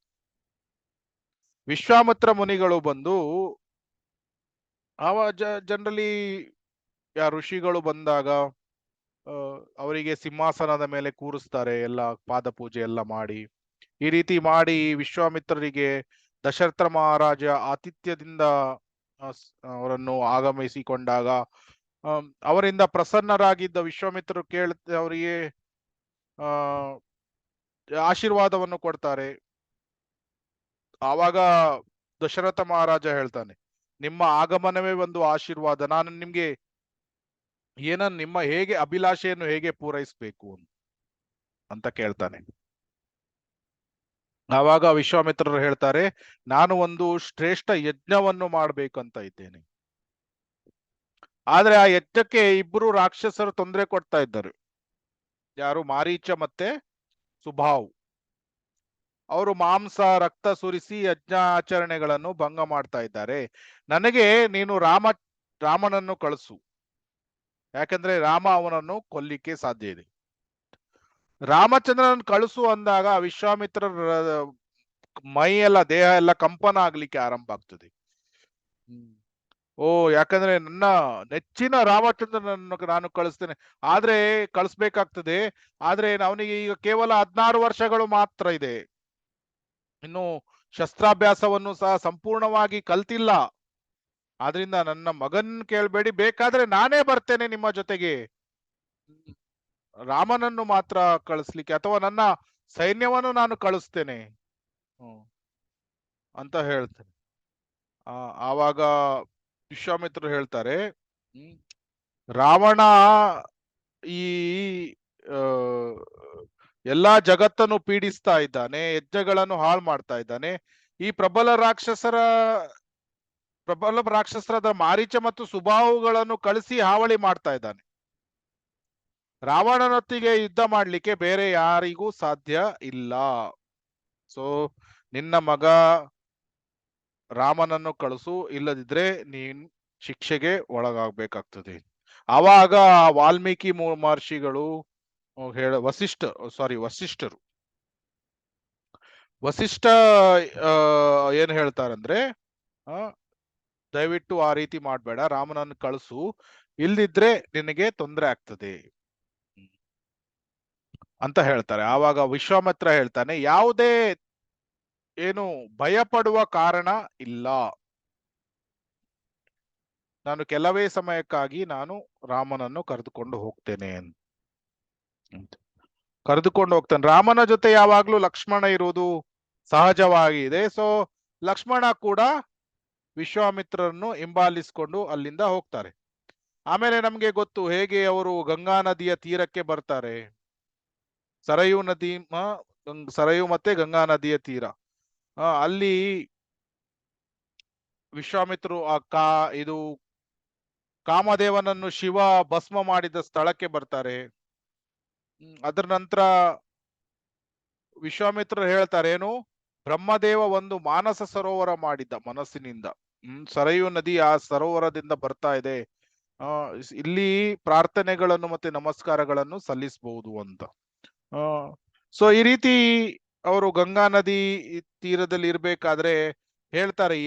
ವಿಶ್ವಾಮಿತ್ರ ಮುನಿಗಳು ಬಂದು ಜನರಲಿ ಋಷಿಗಳು ಬಂದಾಗ ಅವರಿಗೆ ಸಿಂಹಾಸನದ ಮೇಲೆ ಕೂರಿಸ್ತಾರೆ, ಎಲ್ಲ ಪಾದ ಪೂಜೆ ಎಲ್ಲ ಮಾಡಿ. ಈ ರೀತಿ ಮಾಡಿ ವಿಶ್ವಾಮಿತ್ರರಿಗೆ ದಶರಥ ಮಹಾರಾಜ ಆತಿಥ್ಯದಿಂದ ಅವರನ್ನು ಆಗಮಿಸಿಕೊಂಡಾಗ ಅವರಿಂದ ಪ್ರಸನ್ನರಾಗಿದ್ದ ವಿಶ್ವಾಮಿತ್ರರು ಅವರಿಗೆ ಆಶೀರ್ವಾದವನ್ನು ಕೊಡ್ತಾರೆ. ಆವಾಗ ದಶರಥ ಮಹಾರಾಜ ಹೇಳ್ತಾನೆ, ನಿಮ್ಮ ಆಗಮನವೇ ಒಂದು ಆಶೀರ್ವಾದ, ನಾನು ನಿಮ್ಗೆ ನಿಮ್ಮ ಹೇಗೆ ಅಭಿಲಾಷೆಯನ್ನು ಹೇಗೆ ಪೂರೈಸಬೇಕು ಅಂತ ಕೇಳ್ತಾನೆ. ಆವಾಗ ವಿಶ್ವಾಮಿತ್ರರು ಹೇಳ್ತಾರೆ, ನಾನು ಒಂದು ಶ್ರೇಷ್ಠ ಯಜ್ಞವನ್ನು ಮಾಡ್ಬೇಕಂತ ಇದ್ದೇನೆ. ಆದ್ರೆ ಆ ಯಜ್ಞಕ್ಕೆ ಇಬ್ಬರು ರಾಕ್ಷಸರು ತೊಂದರೆ ಕೊಡ್ತಾ ಇದ್ದಾರೆ. ಯಾರು? ಮಾರೀಚ ಮತ್ತೆ ಸುಬಾಹು. ಅವರು ಮಾಂಸ ರಕ್ತ ಸುರಿಸಿ ಯಜ್ಞಾಚರಣೆಗಳನ್ನು ಭಂಗ ಮಾಡ್ತಾ ಇದ್ದಾರೆ. ನನಗೆ ನೀನು ರಾಮನನ್ನು ಕಳಿಸು, ಯಾಕಂದ್ರೆ ರಾಮ ಅವನನ್ನು ಕೊಲ್ಲಿಕ್ಕೆ ಸಾಧ್ಯ ಇದೆ. ರಾಮಚಂದ್ರನ ಕಳಿಸು ಅಂದಾಗ ವಿಶ್ವಾಮಿತ್ರರ ಮೈ ಎಲ್ಲ, ದೇಹ ಎಲ್ಲ ಕಂಪನ ಆಗ್ಲಿಕ್ಕೆ ಆರಂಭ ಆಗ್ತದೆ. ಯಾಕಂದ್ರೆ ನನ್ನ ನೆಚ್ಚಿನ ರಾಮಚಂದ್ರನನ್ನು ನಾನು ಕಳಿಸ್ತೇನೆ, ಆದ್ರೆ ಕಳಿಸ್ಬೇಕಾಗ್ತದೆ. ಆದ್ರೆ ಅವನಿಗೆ ಈಗ ಕೇವಲ 16 ವರ್ಷಗಳು ಮಾತ್ರ ಇದೆ, ಇನ್ನು ಶಸ್ತ್ರಾಭ್ಯಾಸವನ್ನು ಸಹ ಸಂಪೂರ್ಣವಾಗಿ ಕಲ್ತಿಲ್ಲ. ಆದ್ರಿಂದ ನನ್ನ ಮಗನ್ ಕೇಳ್ಬೇಡಿ, ಬೇಕಾದ್ರೆ ನಾನೇ ಬರ್ತೇನೆ ನಿಮ್ಮ ಜೊತೆಗೆ, ರಾಮನನ್ನು ಮಾತ್ರ ಕಳಿಸ್ಲಿಕ್ಕೆ, ಅಥವಾ ನನ್ನ ಸೈನ್ಯವನ್ನು ನಾನು ಕಳಿಸ್ತೇನೆ ಅಂತ ಹೇಳ್ತೇನೆ. ಆವಾಗ ವಿಶ್ವಾಮಿತ್ರರು ಹೇಳ್ತಾರೆ, ರಾವಣ ಈ ಎಲ್ಲಾ ಜಗತ್ತನ್ನು ಪೀಡಿಸ್ತಾ ಇದ್ದಾನೆ, ಯಜ್ಞಗಳನ್ನು ಹಾಳು ಮಾಡ್ತಾ ಇದ್ದಾನೆ. ಈ ಪ್ರಬಲ ರಾಕ್ಷಸರಾದ ಮಾರೀಚ ಮತ್ತು ಸುಬಾಹುಗಳನ್ನು ಕಳಿಸಿ ಹಾವಳಿ ಮಾಡ್ತಾ ಇದ್ದಾನೆ. ರಾವಣನೊತ್ತಿಗೆ ಯುದ್ಧ ಮಾಡ್ಲಿಕ್ಕೆ ಬೇರೆ ಯಾರಿಗೂ ಸಾಧ್ಯ ಇಲ್ಲ. ಸೊ ನಿನ್ನ ಮಗ ರಾಮನನ್ನು ಕಳಿಸು, ಇಲ್ಲದಿದ್ರೆ ನೀನ್ ಶಿಕ್ಷೆಗೆ ಒಳಗಾಗಬೇಕಾಗ್ತದೆ. ಆವಾಗ ವಾಲ್ಮೀಕಿ ಮಹರ್ಷಿಗಳು ವಸಿಷ್ಠ ಏನ್ ಹೇಳ್ತಾರಂದ್ರೆ, ದಯವಿಟ್ಟು ಆ ರೀತಿ ಮಾಡ್ಬೇಡ, ರಾಮನನ್ನು ಕಳಿಸು, ಇಲ್ದಿದ್ರೆ ನಿನಗೆ ತೊಂದರೆ ಆಗ್ತದೆ ಅಂತ ಹೇಳ್ತಾರೆ. ಆವಾಗ ವಿಶ್ವಾಮಿತ್ರ ಹೇಳ್ತಾನೆ, ಯಾವುದೇ ಭಯ ಪಡುವ ಕಾರಣ ಇಲ್ಲ, ನಾನು ಕೆಲವೇ ಸಮಯಕ್ಕಾಗಿ ನಾನು ರಾಮನನ್ನು ಕರೆದುಕೊಂಡು ಹೋಗ್ತೇನೆ ಕರೆದುಕೊಂಡು ಹೋಗ್ತಾನೆ. ರಾಮನ ಜೊತೆ ಯಾವಾಗ್ಲೂ ಲಕ್ಷ್ಮಣ ಇರುವುದು ಸಹಜವಾಗಿದೆ. ಸೊ ಲಕ್ಷ್ಮಣ ಕೂಡ ವಿಶ್ವಾಮಿತ್ರರನ್ನು ಹಿಂಬಾಲಿಸಿಕೊಂಡು ಅಲ್ಲಿಂದ ಹೋಗ್ತಾರೆ. ಆಮೇಲೆ ನಮ್ಗೆ ಗೊತ್ತು ಹೇಗೆ ಅವರು ಗಂಗಾ ನದಿಯ ತೀರಕ್ಕೆ ಬರ್ತಾರೆ. ಸರಯು ಮತ್ತೆ ಗಂಗಾ ನದಿಯ ತೀರ, ಅಲ್ಲಿ ವಿಶ್ವಾಮಿತ್ರರು ಇದು ಕಾಮದೇವನನ್ನು ಶಿವ ಭಸ್ಮ ಮಾಡಿದ ಸ್ಥಳಕ್ಕೆ ಬರ್ತಾರೆ. ಅದರ ನಂತರ ವಿಶ್ವಾಮಿತ್ರರು ಹೇಳ್ತಾರೆ, ಏನು ಬ್ರಹ್ಮದೇವ ಒಂದು ಮಾನಸ ಸರೋವರ ಮಾಡಿದ್ದ ಮನಸ್ಸಿನಿಂದ, ಸರಯು ನದಿ ಆ ಸರೋವರದಿಂದ ಬರ್ತಾ ಇದೆ, ಇಲ್ಲಿ ಪ್ರಾರ್ಥನೆಗಳನ್ನು ಮತ್ತೆ ನಮಸ್ಕಾರಗಳನ್ನು ಸಲ್ಲಿಸಬಹುದು ಅಂತ. ಸೊ ಈ ರೀತಿ ಅವರು ಗಂಗಾ ನದಿ ತೀರದಲ್ಲಿ ಇರ್ಬೇಕಾದ್ರೆ ಹೇಳ್ತಾರೆ,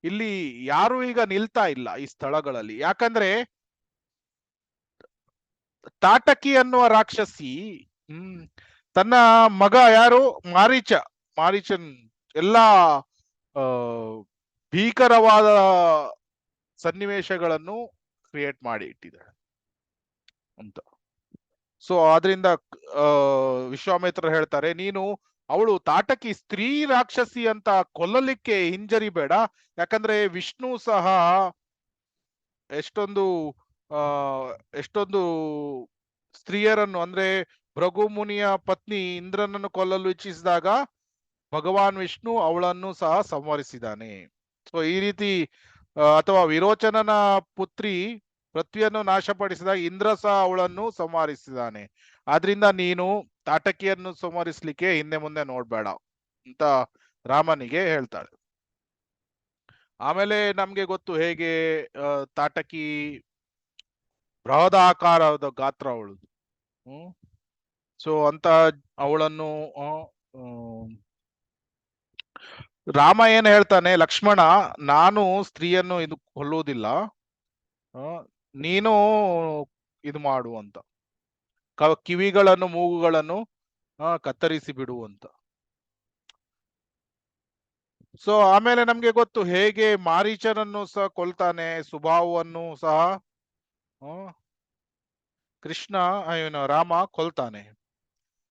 ಇಲ್ಲಿ ಯಾರು ಈಗ ನಿಲ್ತಾ ಇಲ್ಲ ಈ ಸ್ಥಳಗಳಲ್ಲಿ, ಯಾಕಂದ್ರೆ ತಾಟಕಿ ಅನ್ನುವ ರಾಕ್ಷಸಿ ತನ್ನ ಮಗ ಯಾರು ಮಾರೀಚನ್ ಎಲ್ಲಾ ಭೀಕರವಾದ ಸನ್ನಿವೇಶಗಳನ್ನು ಕ್ರಿಯೇಟ್ ಮಾಡಿ ಇಟ್ಟಿದ್ದಾಳೆ ಅಂತ. ಸೊ ಆದ್ರಿಂದ ವಿಶ್ವಾಮಿತ್ರ ಹೇಳ್ತಾರೆ, ನೀನು ಅವಳು ತಾಟಕಿ ಸ್ತ್ರೀ ರಾಕ್ಷಸಿ ಅಂತ ಕೊಲ್ಲಲಿಕ್ಕೆ ಹಿಂಜರಿಬೇಡ, ಯಾಕಂದ್ರೆ ವಿಷ್ಣು ಸಹ ಎಷ್ಟೊಂದು ಸ್ತ್ರೀಯರನ್ನು, ಅಂದ್ರೆ ಭೃಗು ಮುನಿಯ ಪತ್ನಿ ಇಂದ್ರನನ್ನು ಕೊಲ್ಲಲು ಇಚ್ಛಿಸಿದಾಗ ಭಗವಾನ್ ವಿಷ್ಣು ಅವಳನ್ನು ಸಹ ಸಂಹರಿಸಿದ್ದಾನೆ. ಸೊ ಈ ರೀತಿ ಅಥವಾ ವಿರೋಚನನ ಪುತ್ರಿ ಪೃಥ್ವಿಯನ್ನು ನಾಶಪಡಿಸಿದಾಗ ಇಂದ್ರ ಸಹ ಅವಳನ್ನು ಸಂಹರಿಸಿದ್ದಾನೆ. ಆದ್ರಿಂದ ನೀನು ತಾಟಕಿಯನ್ನು ಸಂಹರಿಸ್ಲಿಕ್ಕೆ ಹಿಂದೆ ಮುಂದೆ ನೋಡ್ಬೇಡ ಅಂತ ರಾಮನಿಗೆ ಹೇಳ್ತಾಳೆ. ಆಮೇಲೆ ನಮ್ಗೆ ಗೊತ್ತು ಹೇಗೆ ತಾಟಕಿ ಬೃಹದಾಕಾರದ ಗಾತ್ರ ಅವಳದು. ಸೊ ಅಂತ ಅವಳನ್ನು ರಾಮ ಏನ್ ಹೇಳ್ತಾನೆ, ಲಕ್ಷ್ಮಣ ನಾನು ಸ್ತ್ರೀಯನ್ನು ಇದು ಕೊಲ್ಲುವುದಿಲ್ಲ, ನೀನು ಇದು ಮಾಡು ಅಂತ, ಕಿವಿಗಳನ್ನು ಮೂಗುಗಳನ್ನು ಕತ್ತರಿಸಿ ಬಿಡು ಅಂತ. ಸೊ ಆಮೇಲೆ ನಮ್ಗೆ ಗೊತ್ತು ಹೇಗೆ ಮಾರೀಚನನ್ನು ಸಹ ಕೊಲ್ತಾನೆ, ಸುಬಾಹುವನ್ನು ಸಹ ಕೃಷ್ಣ ರಾಮ ಕೊಲ್ತಾನೆ.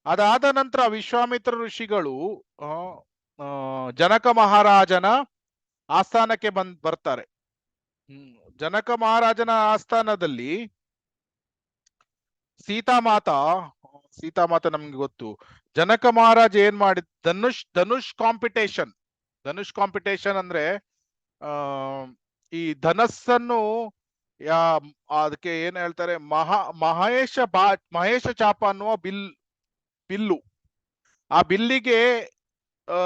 ಅದಾದ ನಂತರ ವಿಶ್ವಾಮಿತ್ರ ಋಷಿಗಳು ಜನಕ ಮಹಾರಾಜನ ಆಸ್ಥಾನಕ್ಕೆ ಬರ್ತಾರೆ. ಜನಕ ಮಹಾರಾಜನ ಆಸ್ಥಾನದಲ್ಲಿ ಸೀತಾಮಾತಾ ನಮ್ಗೆ ಗೊತ್ತು. ಜನಕ ಮಹಾರಾಜ ಏನ್ ಮಾಡಿದ, ಧನುಷ್ ಕಾಂಪಿಟೇಷನ್ ಅಂದ್ರೆ ಈ ಧನಸ್ಸನ್ನು ಅದಕ್ಕೆ ಏನ್ ಹೇಳ್ತಾರೆ, ಮಹೇಶ ಚಾಪ ಅನ್ನುವ ಬಿಲ್ಲು, ಆ ಬಿಲ್ಲಿಗೆ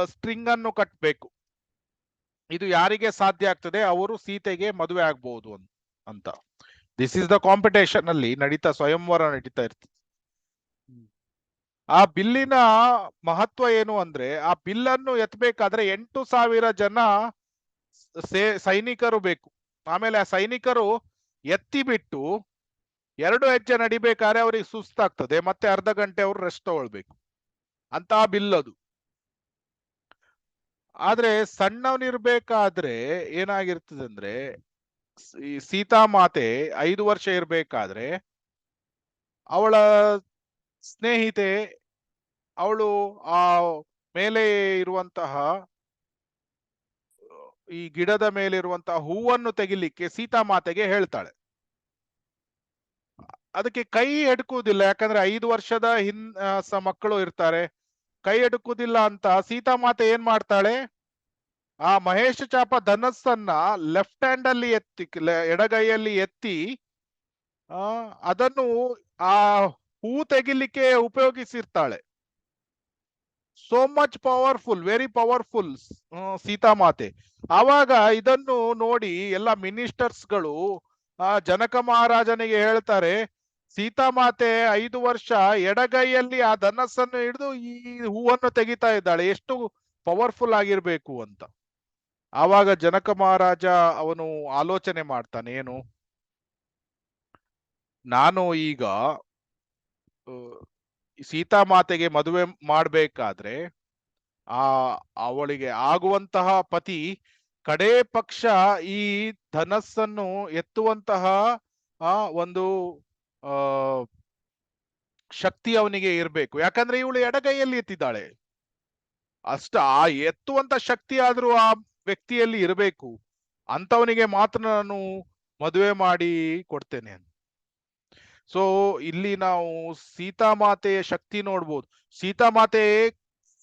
ಸ್ಟ್ರಿಂಗ್ ಅನ್ನು ಕಟ್ಟಬೇಕು. ಇದು ಯಾರಿಗೆ ಸಾಧ್ಯ ಆಗ್ತದೆ ಅವರು ಸೀತೆಗೆ ಮದುವೆ ಆಗ್ಬಹುದು ಅಂತ. ದಿಸ್ ಇಸ್ ದ ಕಾಂಪಿಟೇಷನ್ ಅಲ್ಲಿ ಸ್ವಯಂವರ ನಡೀತಾ ಇರ್ತದೆ. ಆ ಬಿಲ್ಲಿನ ಮಹತ್ವ ಏನು ಅಂದ್ರೆ, ಆ ಬಿಲ್ಲನ್ನು ಎತ್ತಬೇಕಾದ್ರೆ 8,000 ಜನ ಸೈನಿಕರು ಬೇಕು. ಆಮೇಲೆ ಆ ಸೈನಿಕರು ಎತ್ತಿ ಬಿಟ್ಟು 2 ಹೆಜ್ಜೆ ನಡಿಬೇಕಾದ್ರೆ ಅವ್ರಿಗೆ ಸುಸ್ತಾಗ್ತದೆ, ಮತ್ತೆ ಅರ್ಧ ಗಂಟೆ ಅವ್ರು ರೆಸ್ಟ್ ತಗೊಳ್ಬೇಕು ಅಂತ ಬಿಲ್ಲದು. ಆದ್ರೆ ಸಣ್ಣವನಿರ್ಬೇಕಾದ್ರೆ ಏನಾಗಿರ್ತದೆ ಅಂದ್ರೆ, ಈ ಸೀತಾಮಾತೆ 5 ವರ್ಷ ಇರ್ಬೇಕಾದ್ರೆ ಅವಳ ಸ್ನೇಹಿತೆ ಅವಳು ಆ ಮೇಲೆ ಇರುವಂತಹ ಈ ಗಿಡದ ಮೇಲೆ ಇರುವಂತಹ ಹೂವನ್ನು ತೆಗಿಲಿಕ್ಕೆ ಸೀತಾಮಾತೆಗೆ ಹೇಳ್ತಾಳೆ. ಅದಕ್ಕೆ ಕೈ ಎಡ್ಕುವುದಿಲ್ಲ, ಯಾಕಂದ್ರೆ 5 ವರ್ಷದ ಮಕ್ಕಳು ಇರ್ತಾರೆ, ಕೈ ಎಡುಕುವುದಿಲ್ಲ ಅಂತ ಸೀತಾಮಾತೆ ಏನ್ ಮಾಡ್ತಾಳೆ, ಆ ಮಹೇಶ ಚಾಪ ಧನಸ್ಸನ್ನ ಲೆಫ್ಟ್ ಹ್ಯಾಂಡ್ ಅಲ್ಲಿ ಎಡಗೈಯಲ್ಲಿ ಎತ್ತಿ ಅದನ್ನು ಆ ಹೂ ತೆಗಿಲಿಕ್ಕೆ ಉಪಯೋಗಿಸಿರ್ತಾಳೆ. So much powerful, very powerful ಸೀತಾಮಾತೆ. ಆವಾಗ ಇದನ್ನು ನೋಡಿ ಎಲ್ಲ ಮಿನಿಸ್ಟರ್ಸ್ಗಳು ಜನಕ ಮಹಾರಾಜನಿಗೆ ಹೇಳ್ತಾರೆ, ಸೀತಾಮಾತೆ 5 ವರ್ಷ ಎಡಗೈಯಲ್ಲಿ ಆ ಧನಸ್ಸನ್ನು ಹಿಡಿದು ಈ ಹೂವನ್ನು ತೆಗಿತಾ ಇದ್ದಾಳೆ, ಎಷ್ಟು ಪವರ್ಫುಲ್ ಆಗಿರ್ಬೇಕು ಅಂತ. ಆವಾಗ ಜನಕ ಮಹಾರಾಜ ಅವನು ಆಲೋಚನೆ ಮಾಡ್ತಾನೆ, ಏನು, ನಾನು ಈಗ ಸೀತಾಮಾತೆಗೆ ಮದುವೆ ಮಾಡ್ಬೇಕಾದ್ರೆ ಅವಳಿಗೆ ಆಗುವಂತಹ ಪತಿ ಕಡೇ ಪಕ್ಷ ಈ ಧನಸ್ಸನ್ನು ಎತ್ತುವಂತಹ ಒಂದು ಶಕ್ತಿ ಅವನಿಗೆ ಇರಬೇಕು. ಯಾಕಂದ್ರೆ ಇವಳು ಎಡಗೈಯಲ್ಲಿ ಎತ್ತಿದ್ದಾಳೆ, ಆ ಎತ್ತುವಂತ ಶಕ್ತಿ ಆದ್ರೂ ಆ ವ್ಯಕ್ತಿಯಲ್ಲಿ ಇರಬೇಕು, ಅಂತವನಿಗೆ ಮಾತ್ರ ನಾನು ಮದುವೆ ಮಾಡಿ ಕೊಡ್ತೇನೆ ಅಂತ. ಸೊ ಇಲ್ಲಿ ನಾವು ಸೀತಾಮಾತೆಯ ಶಕ್ತಿ ನೋಡ್ಬೋದು. ಸೀತಾಮಾತೆ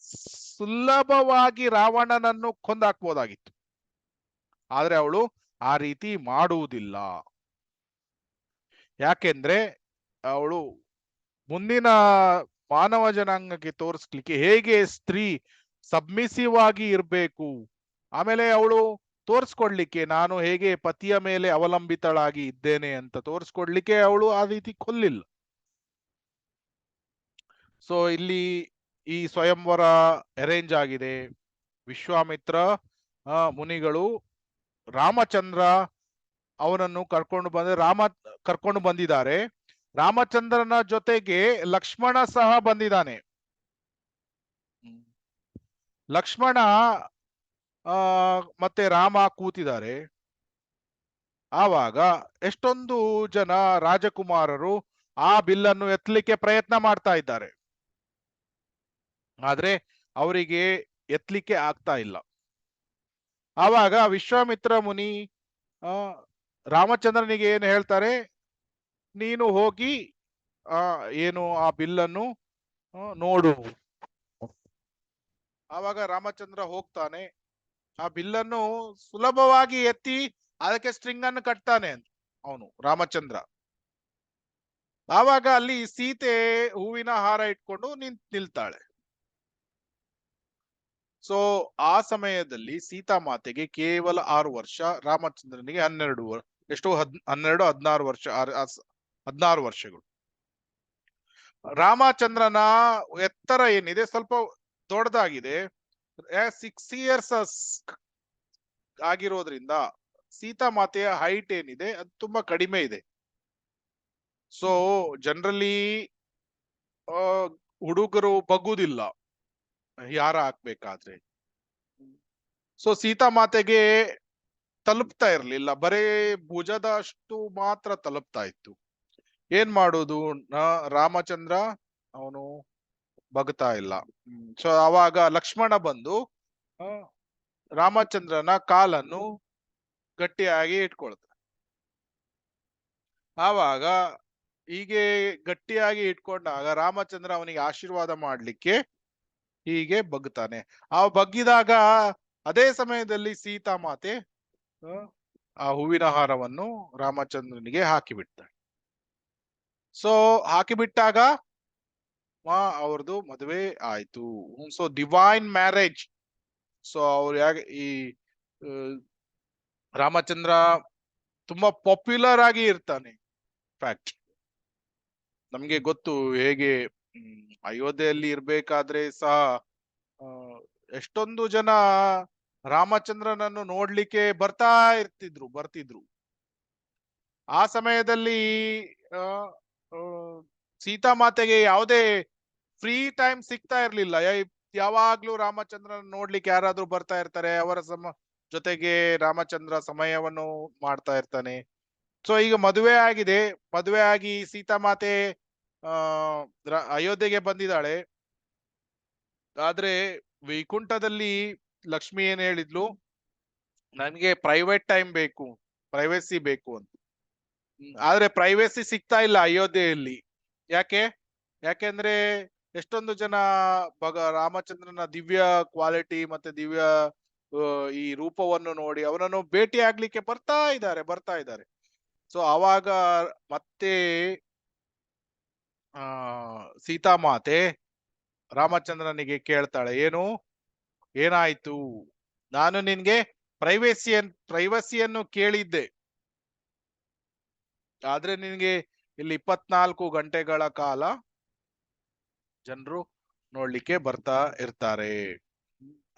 ಸುಲಭವಾಗಿ ರಾವಣನನ್ನು ಕೊಂದಾಕ್ಬೋದಾಗಿತ್ತು, ಆದ್ರೆ ಅವಳು ಆ ರೀತಿ ಮಾಡುವುದಿಲ್ಲ. ಯಾಕೆಂದ್ರೆ ಅವಳು ಮುಂದಿನ ಮಾನವ ಜನಾಂಗಕ್ಕೆ ತೋರಿಸ್ಲಿಕ್ಕೆ ಹೇಗೆ ಸ್ತ್ರೀ ಸಬ್ಮಿಸಿವ್ ಆಗಿ ಇರ್ಬೇಕು, ಆಮೇಲೆ ಅವಳು ತೋರಿಸ್ಕೊಡ್ಲಿಕ್ಕೆ ನಾನು ಹೇಗೆ ಪತಿಯ ಮೇಲೆ ಅವಲಂಬಿತಳಾಗಿ ಇದ್ದೇನೆ ಅಂತ ತೋರಿಸ್ಕೊಡ್ಲಿಕ್ಕೆ ಅವಳು ಆ ರೀತಿ ಕೊಲ್ಲಿಲ್ಲ. ಸೊ ಇಲ್ಲಿ ಈ ಸ್ವಯಂವರ ಅರೇಂಜ್ ಆಗಿದೆ. ವಿಶ್ವಾಮಿತ್ರ ಮುನಿಗಳು ರಾಮಚಂದ್ರ ಅವನನ್ನು ಕರ್ಕೊಂಡು ಬಂದಿದ್ದಾರೆ. ರಾಮಚಂದ್ರನ ಜೊತೆಗೆ ಲಕ್ಷ್ಮಣ ಸಹ ಬಂದಿದ್ದಾನೆ. ಲಕ್ಷ್ಮಣ ಮತ್ತೆ ರಾಮ ಕೂತಿದ್ದಾರೆ. ಆವಾಗ ಎಷ್ಟೊಂದು ಜನ ರಾಜಕುಮಾರರು ಆ ಬಿಲ್ಲನ್ನು ಎತ್ತಲಿಕ್ಕೆ ಪ್ರಯತ್ನ ಮಾಡ್ತಾ ಇದ್ದಾರೆ, ಆದ್ರೆ ಅವರಿಗೆ ಎತ್ತಲಿಕ್ಕೆ ಆಗ್ತಾ ಇಲ್ಲ. ಆವಾಗ ವಿಶ್ವಾಮಿತ್ರ ಮುನಿ ರಾಮಚಂದ್ರನಿಗೆ ಏನು ಹೇಳ್ತಾರೆ, ನೀನು ಹೋಗಿ ಏನು ಆ ಬಿಲ್ಲನ್ನು ನೋಡು. ಆವಾಗ ರಾಮಚಂದ್ರ ಹೋಗ್ತಾನೆ, ಆ ಬಿಲ್ಲನ್ನು ಸುಲಭವಾಗಿ ಎತ್ತಿ ಅದಕ್ಕೆ ಸ್ಟ್ರಿಂಗ್ ಅನ್ನು ಕಟ್ತಾನೆ ಅವನು ರಾಮಚಂದ್ರ. ಆವಾಗ ಅಲ್ಲಿ ಸೀತೆ ಹೂವಿನ ಹಾರ ಇಟ್ಕೊಂಡು ನಿಲ್ತಾಳೆ. ಸೊ ಆ ಸಮಯದಲ್ಲಿ ಸೀತಾಮಾತೆಗೆ ಕೇವಲ 6 ವರ್ಷ, ರಾಮಚಂದ್ರನಿಗೆ 12 ಎಷ್ಟು 12 16 ವರ್ಷ, 16 ವರ್ಷಗಳು. ರಾಮಚಂದ್ರನ ಎತ್ತರ ಏನಿದೆ ಸ್ವಲ್ಪ ದೊಡ್ಡದಾಗಿದೆ, 6 ಇಯರ್ಸ್ ಆಗಿರೋದ್ರಿಂದ ಸೀತಾಮಾತೆಯ ಹೈಟ್ ಏನಿದೆ ಅದು ತುಂಬಾ ಕಡಿಮೆ ಇದೆ. ಸೊ ಜನರಲಿ ಹುಡುಗರು ಬಗ್ಗುದಿಲ್ಲ ಯಾರ ಹಾಕ್ಬೇಕಾದ್ರೆ. ಸೊ ಸೀತಾಮಾತೆಗೆ ತಲುಪ್ತಾ ಇರ್ಲಿಲ್ಲ, ಬರೇ ಭುಜದಷ್ಟು ಮಾತ್ರ ತಲುಪ್ತಾ ಇತ್ತು. ಏನ್ ಮಾಡುದು, ರಾಮಚಂದ್ರ ಅವನು ಬಗ್ತಾ ಇಲ್ಲ. ಸೊ ಅವಾಗ ಲಕ್ಷ್ಮಣ ಬಂದು ರಾಮಚಂದ್ರನ ಕಾಲನ್ನು ಗಟ್ಟಿಯಾಗಿ ಇಟ್ಕೊಳ್ತಾನೆ. ಆವಾಗ ಹೀಗೆ ಗಟ್ಟಿಯಾಗಿ ಇಟ್ಕೊಂಡಾಗ ರಾಮಚಂದ್ರ ಅವನಿಗೆ ಆಶೀರ್ವಾದ ಮಾಡ್ಲಿಕ್ಕೆ ಹೀಗೆ ಬಗ್ತಾನೆ. ಆ ಬಗ್ಗಿದಾಗ ಅದೇ ಸಮಯದಲ್ಲಿ ಸೀತಾಮಾತೆ ಆ ಹೂವಿನ ಹಾರವನ್ನು ರಾಮಚಂದ್ರನಿಗೆ ಹಾಕಿಬಿಡ್ತಾಳೆ. ಸೊ ಹಾಕಿಬಿಟ್ಟಾಗ ಅವ್ರದ್ದು ಮದುವೆ ಆಯ್ತು. So divine marriage. ಸೊ ಅವ್ರು ಈ ರಾಮಚಂದ್ರ ತುಂಬಾ ಪಾಪ್ಯುಲರ್ ಆಗಿ ಇರ್ತಾನೆ. ಫ್ಯಾಕ್ಟ್ ನಮ್ಗೆ ಗೊತ್ತು ಹೇಗೆ ಅಯೋಧ್ಯೆಯಲ್ಲಿ ಇರ್ಬೇಕಾದ್ರೆ ಸಹ ಎಷ್ಟೊಂದು ಜನ ರಾಮಚಂದ್ರನನ್ನು ನೋಡ್ಲಿಕ್ಕೆ ಬರ್ತಿದ್ರು. ಆ ಸಮಯದಲ್ಲಿ ಸೀತಾಮಾತೆಗೆ ಯಾವುದೇ ಫ್ರೀ ಟೈಮ್ ಸಿಗ್ತಾ ಇರ್ಲಿಲ್ಲ. ಯಾವಾಗ್ಲೂ ರಾಮಚಂದ್ರನ ನೋಡ್ಲಿಕ್ಕೆ ಯಾರಾದ್ರೂ ಬರ್ತಾ ಇರ್ತಾರೆ, ಅವರ ಜೊತೆಗೆ ರಾಮಚಂದ್ರ ಸಮಯವನ್ನು ಮಾಡ್ತಾ ಇರ್ತಾನೆ. ಸೊ ಈಗ ಮದುವೆ ಆಗಿದೆ, ಮದುವೆ ಆಗಿ ಸೀತಾಮಾತೆ ಅಯೋಧ್ಯೆಗೆ ಬಂದಿದ್ದಾಳೆ. ಆದ್ರೆ ವೈಕುಂಠದಲ್ಲಿ ಲಕ್ಷ್ಮಿ ಏನ್ ಹೇಳಿದ್ಲು, ನನ್ಗೆ ಪ್ರೈವೇಟ್ ಟೈಮ್ ಬೇಕು, ಪ್ರೈವೇಸಿ ಬೇಕು ಅಂತ. ಆದ್ರೆ ಪ್ರೈವೇಸಿ ಸಿಗ್ತಾ ಇಲ್ಲ ಅಯೋಧ್ಯೆಯಲ್ಲಿ. ಯಾಕೆಂದ್ರೆ ಎಷ್ಟೊಂದು ಜನ ರಾಮಚಂದ್ರನ ದಿವ್ಯ ಕ್ವಾಲಿಟಿ ಮತ್ತೆ ದಿವ್ಯ ಈ ರೂಪವನ್ನು ನೋಡಿ ಅವನನ್ನು ಭೇಟಿ ಆಗ್ಲಿಕ್ಕೆ ಬರ್ತಾ ಇದ್ದಾರೆ. ಸೊ ಅವಾಗ ಮತ್ತೆ ಸೀತಾಮಾತೆ ರಾಮಚಂದ್ರನಿಗೆ ಕೇಳ್ತಾಳೆ, ಏನಾಯ್ತು, ನಾನು ನಿನ್ಗೆ ಪ್ರೈವಸಿಯನ್ನು ಕೇಳಿದ್ದೆ, ಆದ್ರೆ ನಿನ್ಗೆ ಇಲ್ಲಿ 24 ಗಂಟೆಗಳ ಕಾಲ ಜನರು ನೋಡ್ಲಿಕ್ಕೆ ಬರ್ತಾ ಇರ್ತಾರೆ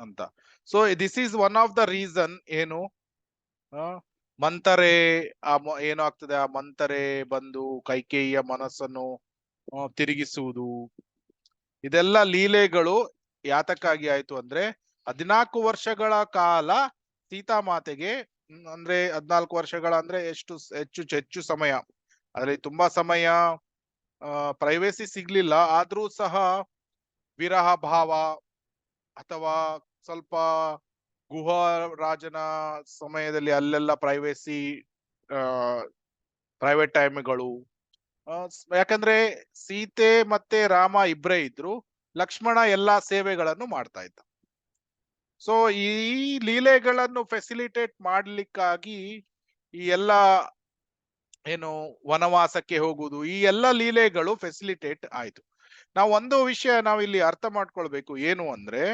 ಅಂತ. So this is one of the reason. ಮಂತರೆ ಏನಾಗ್ತದೆ, ಆ ಮಂತರೆ ಬಂದು ಕೈಕೇಯಿಯ ಮನಸ್ಸನ್ನು ತಿರುಗಿಸುವುದು, ಇದೆಲ್ಲ ಲೀಲೆಗಳು ಯಾತಕ್ಕಾಗಿ ಆಯ್ತು ಅಂದ್ರೆ 14 ವರ್ಷಗಳ ಕಾಲ ಸೀತಾಮಾತೆಗೆ, ಅಂದ್ರೆ 14 ವರ್ಷಗಳ ಅಂದ್ರೆ ಹೆಚ್ಚು ಸಮಯ, ಅದ್ರಲ್ಲಿ ತುಂಬಾ ಸಮಯ ಪ್ರೈವೇಸಿ ಸಿಗ್ಲಿಲ್ಲ. ಆದ್ರೂ ಸಹ ವಿರಹ ಭಾವ ಅಥವಾ ಸ್ವಲ್ಪ ರಾಜನ ಸಮಯದಲ್ಲಿ ಅಲ್ಲೆಲ್ಲ ಪ್ರೈವೇಟ್ ಟೈಮ್ಗಳು. ಯಾಕಂದ್ರೆ ಸೀತೆ ಮತ್ತೆ ರಾಮ ಇಬ್ಬರೇ ಇದ್ರು, ಲಕ್ಷ್ಮಣ ಎಲ್ಲಾ ಸೇವೆಗಳನ್ನು ಮಾಡ್ತಾ ಇದ್ದ. ಸೊ ಈ ಲೀಲೆಗಳನ್ನು ಫೆಸಿಲಿಟೇಟ್ ಮಾಡ್ಲಿಕ್ಕಾಗಿ ಈ ಎಲ್ಲ ವನವಾಸಕ್ಕೆ ಹೋಗುವುದು, ಈ ಎಲ್ಲ ಲೀಲೆಗಳು ಫೆಸಿಲಿಟೇಟ್ ಆಯ್ತು. ನಾವು ಒಂದು ವಿಷಯ ನಾವಿಲ್ಲಿ ಅರ್ಥ ಮಾಡ್ಕೊಳ್ಬೇಕು, ಏನು ಅಂದ್ರೆ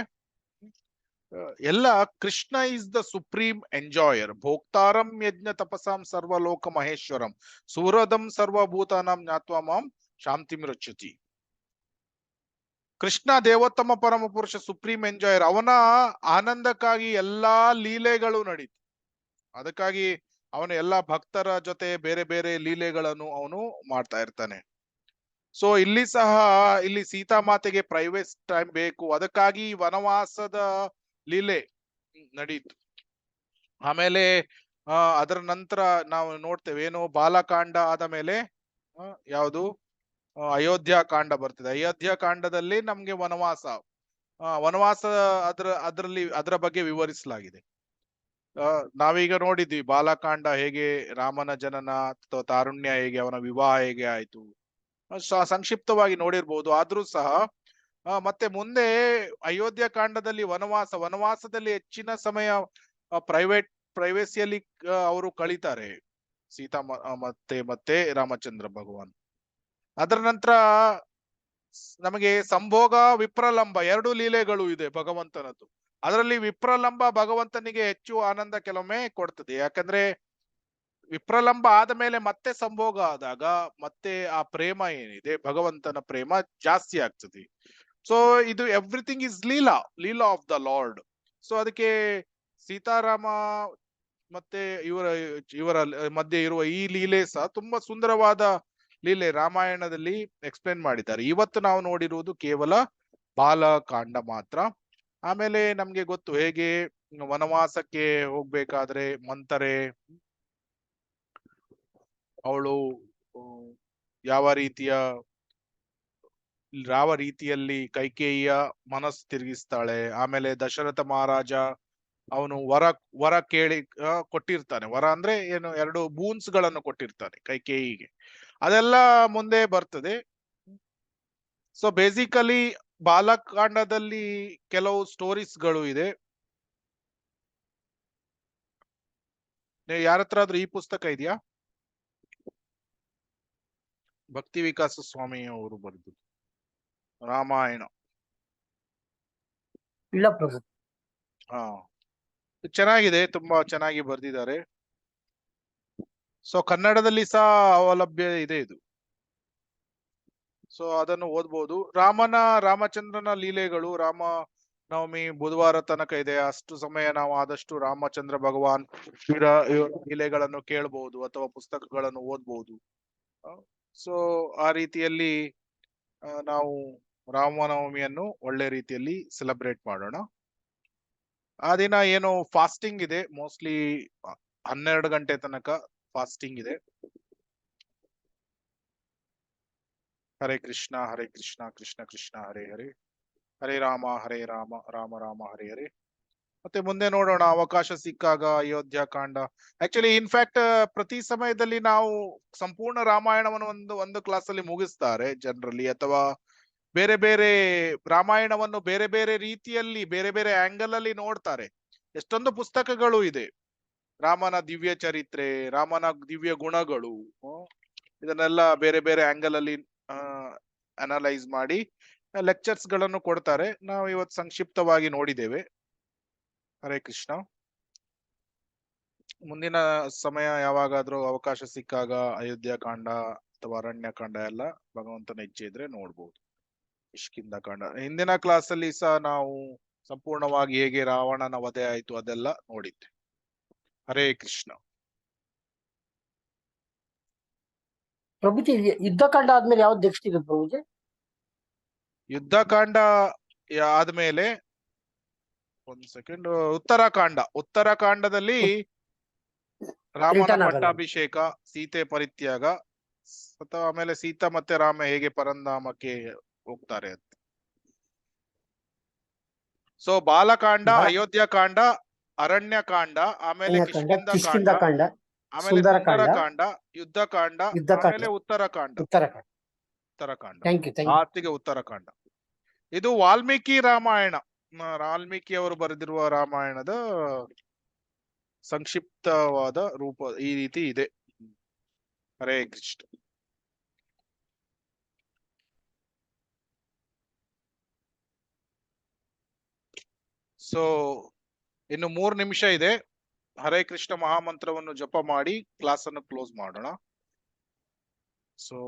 ಎಲ್ಲ Krishna is the supreme enjoyer, ಭೋಕ್ತಾರಂ ಯಜ್ಞ ತಪಸಾಂ ಸರ್ವಲೋಕ ಮಹೇಶ್ವರಂ ಸೂರದಂ ಸರ್ವಭೂತಾನಾಂ ಜ್ಞಾತ್ವಾ ಮಾಂ ಶಾಂತಿಂ ರಚ್ಯುತಿ. ಕೃಷ್ಣ ದೇವೋತ್ತಮ ಪರಮ ಪುರುಷ, ಸುಪ್ರೀಂ ಎಂಜಾಯರ್. ಅವನ ಆನಂದಕ್ಕಾಗಿ ಎಲ್ಲಾ ಲೀಲೆಗಳು ನಡೀತು. ಅದಕ್ಕಾಗಿ ಅವನು ಎಲ್ಲಾ ಭಕ್ತರ ಜೊತೆ ಬೇರೆ ಬೇರೆ ಲೀಲೆಗಳನ್ನು ಅವನು ಮಾಡ್ತಾ ಇರ್ತಾನೆ. ಸೊ ಇಲ್ಲಿ ಸಹ ಇಲ್ಲಿ ಸೀತಾಮಾತೆಗೆ ಪ್ರೈವೇಟ್ ಟೈಮ್ ಬೇಕು, ಅದಕ್ಕಾಗಿ ವನವಾಸದ ಲೀಲೆ ನಡೀತು. ಆಮೇಲೆ ಅದರ ನಂತರ ನಾವು ನೋಡ್ತೇವೆ, ಬಾಲಕಾಂಡ ಆದ ಮೇಲೆ ಯಾವುದು ಅಯೋಧ್ಯ ಕಾಂಡ ಬರ್ತದೆ. ಅಯೋಧ್ಯ ಕಾಂಡದಲ್ಲಿ ನಮ್ಗೆ ವನವಾಸ ಅದರ ಬಗ್ಗೆ ವಿವರಿಸಲಾಗಿದೆ. ನಾವೀಗ ನೋಡಿದ್ವಿ ಬಾಲಕಾಂಡ ಹೇಗೆ, ರಾಮನ ಜನನ ಅಥವಾ ತಾರುಣ್ಯ ಹೇಗೆ, ಅವನ ವಿವಾಹ ಹೇಗೆ ಆಯ್ತು, ಸಂಕ್ಷಿಪ್ತವಾಗಿ ನೋಡಿರ್ಬೋದು. ಆದ್ರೂ ಸಹ ಮತ್ತೆ ಮುಂದೆ ಅಯೋಧ್ಯ ಕಾಂಡದಲ್ಲಿ ವನವಾಸದಲ್ಲಿ ಹೆಚ್ಚಿನ ಸಮಯ ಪ್ರೈವೇಸಿಯಲ್ಲಿ ಅವರು ಕಳೀತಾರೆ ಸೀತಾ ಮತ್ತೆ ರಾಮಚಂದ್ರ ಭಗವಾನ್. ಅದರ ನಂತರ ನಮಗೆ ಸಂಭೋಗ ವಿಪ್ರಲಂಬ ಎರಡು ಲೀಲೆಗಳು ಇದೆ ಭಗವಂತನದ್ದು. ಅದರಲ್ಲಿ ವಿಪ್ರಲಂಬ ಭಗವಂತನಿಗೆ ಹೆಚ್ಚು ಆನಂದ ಕೆಲವೊಮ್ಮೆ ಕೊಡ್ತದೆ, ಯಾಕಂದ್ರೆ ವಿಪ್ರಲಂಬ ಆದ ಮೇಲೆ ಮತ್ತೆ ಸಂಭೋಗ ಆದಾಗ ಮತ್ತೆ ಆ ಪ್ರೇಮ ಏನಿದೆ ಭಗವಂತನ ಪ್ರೇಮ ಜಾಸ್ತಿ ಆಗ್ತದೆ. ಸೊ ಇದು everything is Leela of the lord. So ಅದಕ್ಕೆ ಸೀತಾರಾಮ ಮತ್ತೆ ಇವರ ಮಧ್ಯೆ ಇರುವ ಈ ಲೀಲೆ ಸಹ ತುಂಬಾ ಸುಂದರವಾದ ಲೀಲೆ ರಾಮಾಯಣದಲ್ಲಿ ಎಕ್ಸ್ಪ್ಲೇನ್ ಮಾಡಿದ್ದಾರೆ. ಇವತ್ತು ನಾವು ನೋಡಿರುವುದು ಕೇವಲ ಬಾಲಕಾಂಡ ಮಾತ್ರ. ಆಮೇಲೆ ನಮ್ಗೆ ಗೊತ್ತು ಹೇಗೆ ವನವಾಸಕ್ಕೆ ಹೋಗ್ಬೇಕಾದ್ರೆ ಮಂತರೆ ಅವಳು ಯಾವ ರೀತಿಯಲ್ಲಿ ಕೈಕೇಯಿಯ ಮನಸ್ಸು ತಿರುಗಿಸ್ತಾಳೆ. ಆಮೇಲೆ ದಶರಥ ಮಹಾರಾಜ ಅವನು ವರ ಕೇಳಿ ಕೊಟ್ಟಿರ್ತಾನೆ. ವರ ಅಂದ್ರೆ ಏನು, 2 ಬೂನ್ಸ್ ಗಳನ್ನು ಕೊಟ್ಟಿರ್ತಾನೆ ಕೈಕೇಯಿಗೆ. ಅದೆಲ್ಲ ಮುಂದೆ ಬರ್ತದೆ. ಸೊ ಬೇಸಿಕಲಿ ಬಾಲಕಾಂಡದಲ್ಲಿ ಕೆಲವು ಸ್ಟೋರೀಸ್ಗಳು ಇದೆ. ಯಾರ ಹತ್ರ ಆದ್ರೂ ಈ ಪುಸ್ತಕ ಇದೆಯಾ? ಭಕ್ತಿ ವಿಕಾಸ ಸ್ವಾಮಿ ಅವರು ಬರೆದು ರಾಮಾಯಣ. ಇಲ್ಲ ಪ್ರಭು. ಚೆನ್ನಾಗಿದೆ, ತುಂಬಾ ಚೆನ್ನಾಗಿ ಬರೆದಿದ್ದಾರೆ. ಸೊ ಕನ್ನಡದಲ್ಲಿ ಸಹ ಅವಲಭ್ಯ ಇದೆ ಇದು. ಸೊ ಅದನ್ನು ಓದ್ಬೋದು. ರಾಮಚಂದ್ರನ ಲೀಲೆಗಳು ರಾಮ ನವಮಿ ಬುಧವಾರ ತನಕ ಇದೆ. ಅಷ್ಟು ಸಮಯ ನಾವು ಆದಷ್ಟು ರಾಮಚಂದ್ರ ಭಗವಾನ್ ಇವರ ಲೀಲೆಗಳನ್ನು ಕೇಳಬಹುದು ಅಥವಾ ಪುಸ್ತಕಗಳನ್ನು ಓದ್ಬಹುದು. ಸೊ ಆ ರೀತಿಯಲ್ಲಿ ನಾವು ರಾಮನವಮಿಯನ್ನು ಒಳ್ಳೆ ರೀತಿಯಲ್ಲಿ ಸೆಲೆಬ್ರೇಟ್ ಮಾಡೋಣ. ಆ ದಿನ ಏನು ಫಾಸ್ಟಿಂಗ್ ಇದೆ, ಮೋಸ್ಟ್ಲಿ 12 ಗಂಟೆ ತನಕ ಫಾಸ್ಟಿಂಗ್ ಇದೆ. ಹರೇ ಕೃಷ್ಣ ಕೃಷ್ಣ ಕೃಷ್ಣ ಹರೇ ಹರೇ, ಹರೇ ರಾಮ ರಾಮ ರಾಮ ಹರೇ ಹರೇ. ಮತ್ತೆ ಮುಂದೆ ನೋಡೋಣ ಅವಕಾಶ ಸಿಕ್ಕಾಗ ಅಯೋಧ್ಯ ಕಾಂಡ. ಆಕ್ಚುಲಿ ಇನ್ಫ್ಯಾಕ್ಟ್ ಪ್ರತಿ ಸಮಯದಲ್ಲಿ ನಾವು ಸಂಪೂರ್ಣ ರಾಮಾಯಣವನ್ನು ಒಂದು ಕ್ಲಾಸ್ ಅಲ್ಲಿ ಮುಗಿಸ್ತಾರೆ ಜನರಲಿ, ಅಥವಾ ಬೇರೆ ಬೇರೆ ರಾಮಾಯಣವನ್ನು ಬೇರೆ ಬೇರೆ ರೀತಿಯಲ್ಲಿ ಬೇರೆ ಬೇರೆ ಆಂಗಲ್ ಅಲ್ಲಿ ನೋಡ್ತಾರೆ. ಎಷ್ಟೊಂದು ಪುಸ್ತಕಗಳು ಇದೆ, ರಾಮನ ದಿವ್ಯ ಚರಿತ್ರೆ, ರಾಮನ ದಿವ್ಯ ಗುಣಗಳು, ಇದನ್ನೆಲ್ಲ ಬೇರೆ ಬೇರೆ ಆಂಗಲ್ ಅಲ್ಲಿ ಅನಲೈಸ್ ಮಾಡಿ ಲೆಕ್ಚರ್ಸ್ ಗಳನ್ನು ಕೊಡ್ತಾರೆ. ನಾವು ಇವತ್ತು ಸಂಕ್ಷಿಪ್ತವಾಗಿ ನೋಡಿದ್ದೇವೆ. ಹರೇ ಕೃಷ್ಣ. ಮುಂದಿನ ಸಮಯ ಯಾವಾಗಾದ್ರೂ ಅವಕಾಶ ಸಿಕ್ಕಾಗ ಅಯೋಧ್ಯ ಕಾಂಡ ಅಥವಾ ಅರಣ್ಯ ಕಾಂಡ ಎಲ್ಲ ಭಗವಂತನ ಇಚ್ಛೆ ಇದ್ರೆ ನೋಡ್ಬೋದು. ಕಿಷ್ಕಿಂಧ ಕಾಂಡ ಹಿಂದಿನ ಕ್ಲಾಸ್ ಅಲ್ಲಿ ಸಹ ನಾವು ಸಂಪೂರ್ಣವಾಗಿ ಹೇಗೆ ರಾವಣನ ವಧೆ ಆಯ್ತು ಅದೆಲ್ಲ ನೋಡಿದ್ದೆ. ಹರೇ ಕೃಷ್ಣ. ಪ್ರಭುಜಿ ಯುದ್ಧಕಾಂಡ ಆದ್ಮೇಲೆ ಯಾವ್ದು ನೆಕ್ಸ್ಟ್ ಇದೆ ಪ್ರಭುಜಿ? ಯುದ್ಧಕಾಂಡ ಆದ್ಮೇಲೆ ಒಂದು ಸೆಕೆಂಡ್, ಉತ್ತರಾಖಂಡದಲ್ಲಿ ರಾಮನ ಪಟ್ಟಾಭಿಷೇಕ, ಸೀತೆ ಪರಿತ್ಯಾಗ, ಅಥವಾ ಆಮೇಲೆ ಸೀತಾ ಮತ್ತೆ ರಾಮ ಹೇಗೆ ಪರಂಧಾಮಕ್ಕೆ ಹೋಗ್ತಾರೆ ಅಂತ. ಸೊ ಬಾಲಕಾಂಡ, ಅಯೋಧ್ಯ ಕಾಂಡ, ಅರಣ್ಯ ಕಾಂಡ, ಆಮೇಲೆ ಕಿಷ್ಕಿಂಧ ಕಾಂಡ, ಆಮೇಲೆ ಸುಂದರಕಾಂಡ, ಯುದ್ಧಕಾಂಡ, ಆಮೇಲೆ ಉತ್ತರಾಖಂಡ. ಆರ್ತಿಗೆ ಉತ್ತರಾಖಂಡ. ಇದು ವಾಲ್ಮೀಕಿ ರಾಮಾಯಣ, ವಾಲ್ಮೀಕಿ ಅವರು ಬರೆದಿರುವ ರಾಮಾಯಣದ ಸಂಕ್ಷಿಪ್ತವಾದ ರೂಪ ಈ ರೀತಿ ಇದೆ. ಹರೇ ಕೃಷ್ಣ. ಸೊ ಇನ್ನು 3 ನಿಮಿಷ ಇದೆ. ಹರೇ ಕೃಷ್ಣ ಮಹಾಮಂತ್ರವನ್ನು ಜಪ ಮಾಡಿ ಕ್ಲಾಸ್ ಅನ್ನು ಕ್ಲೋಸ್ ಮಾಡೋಣ. ಸೊ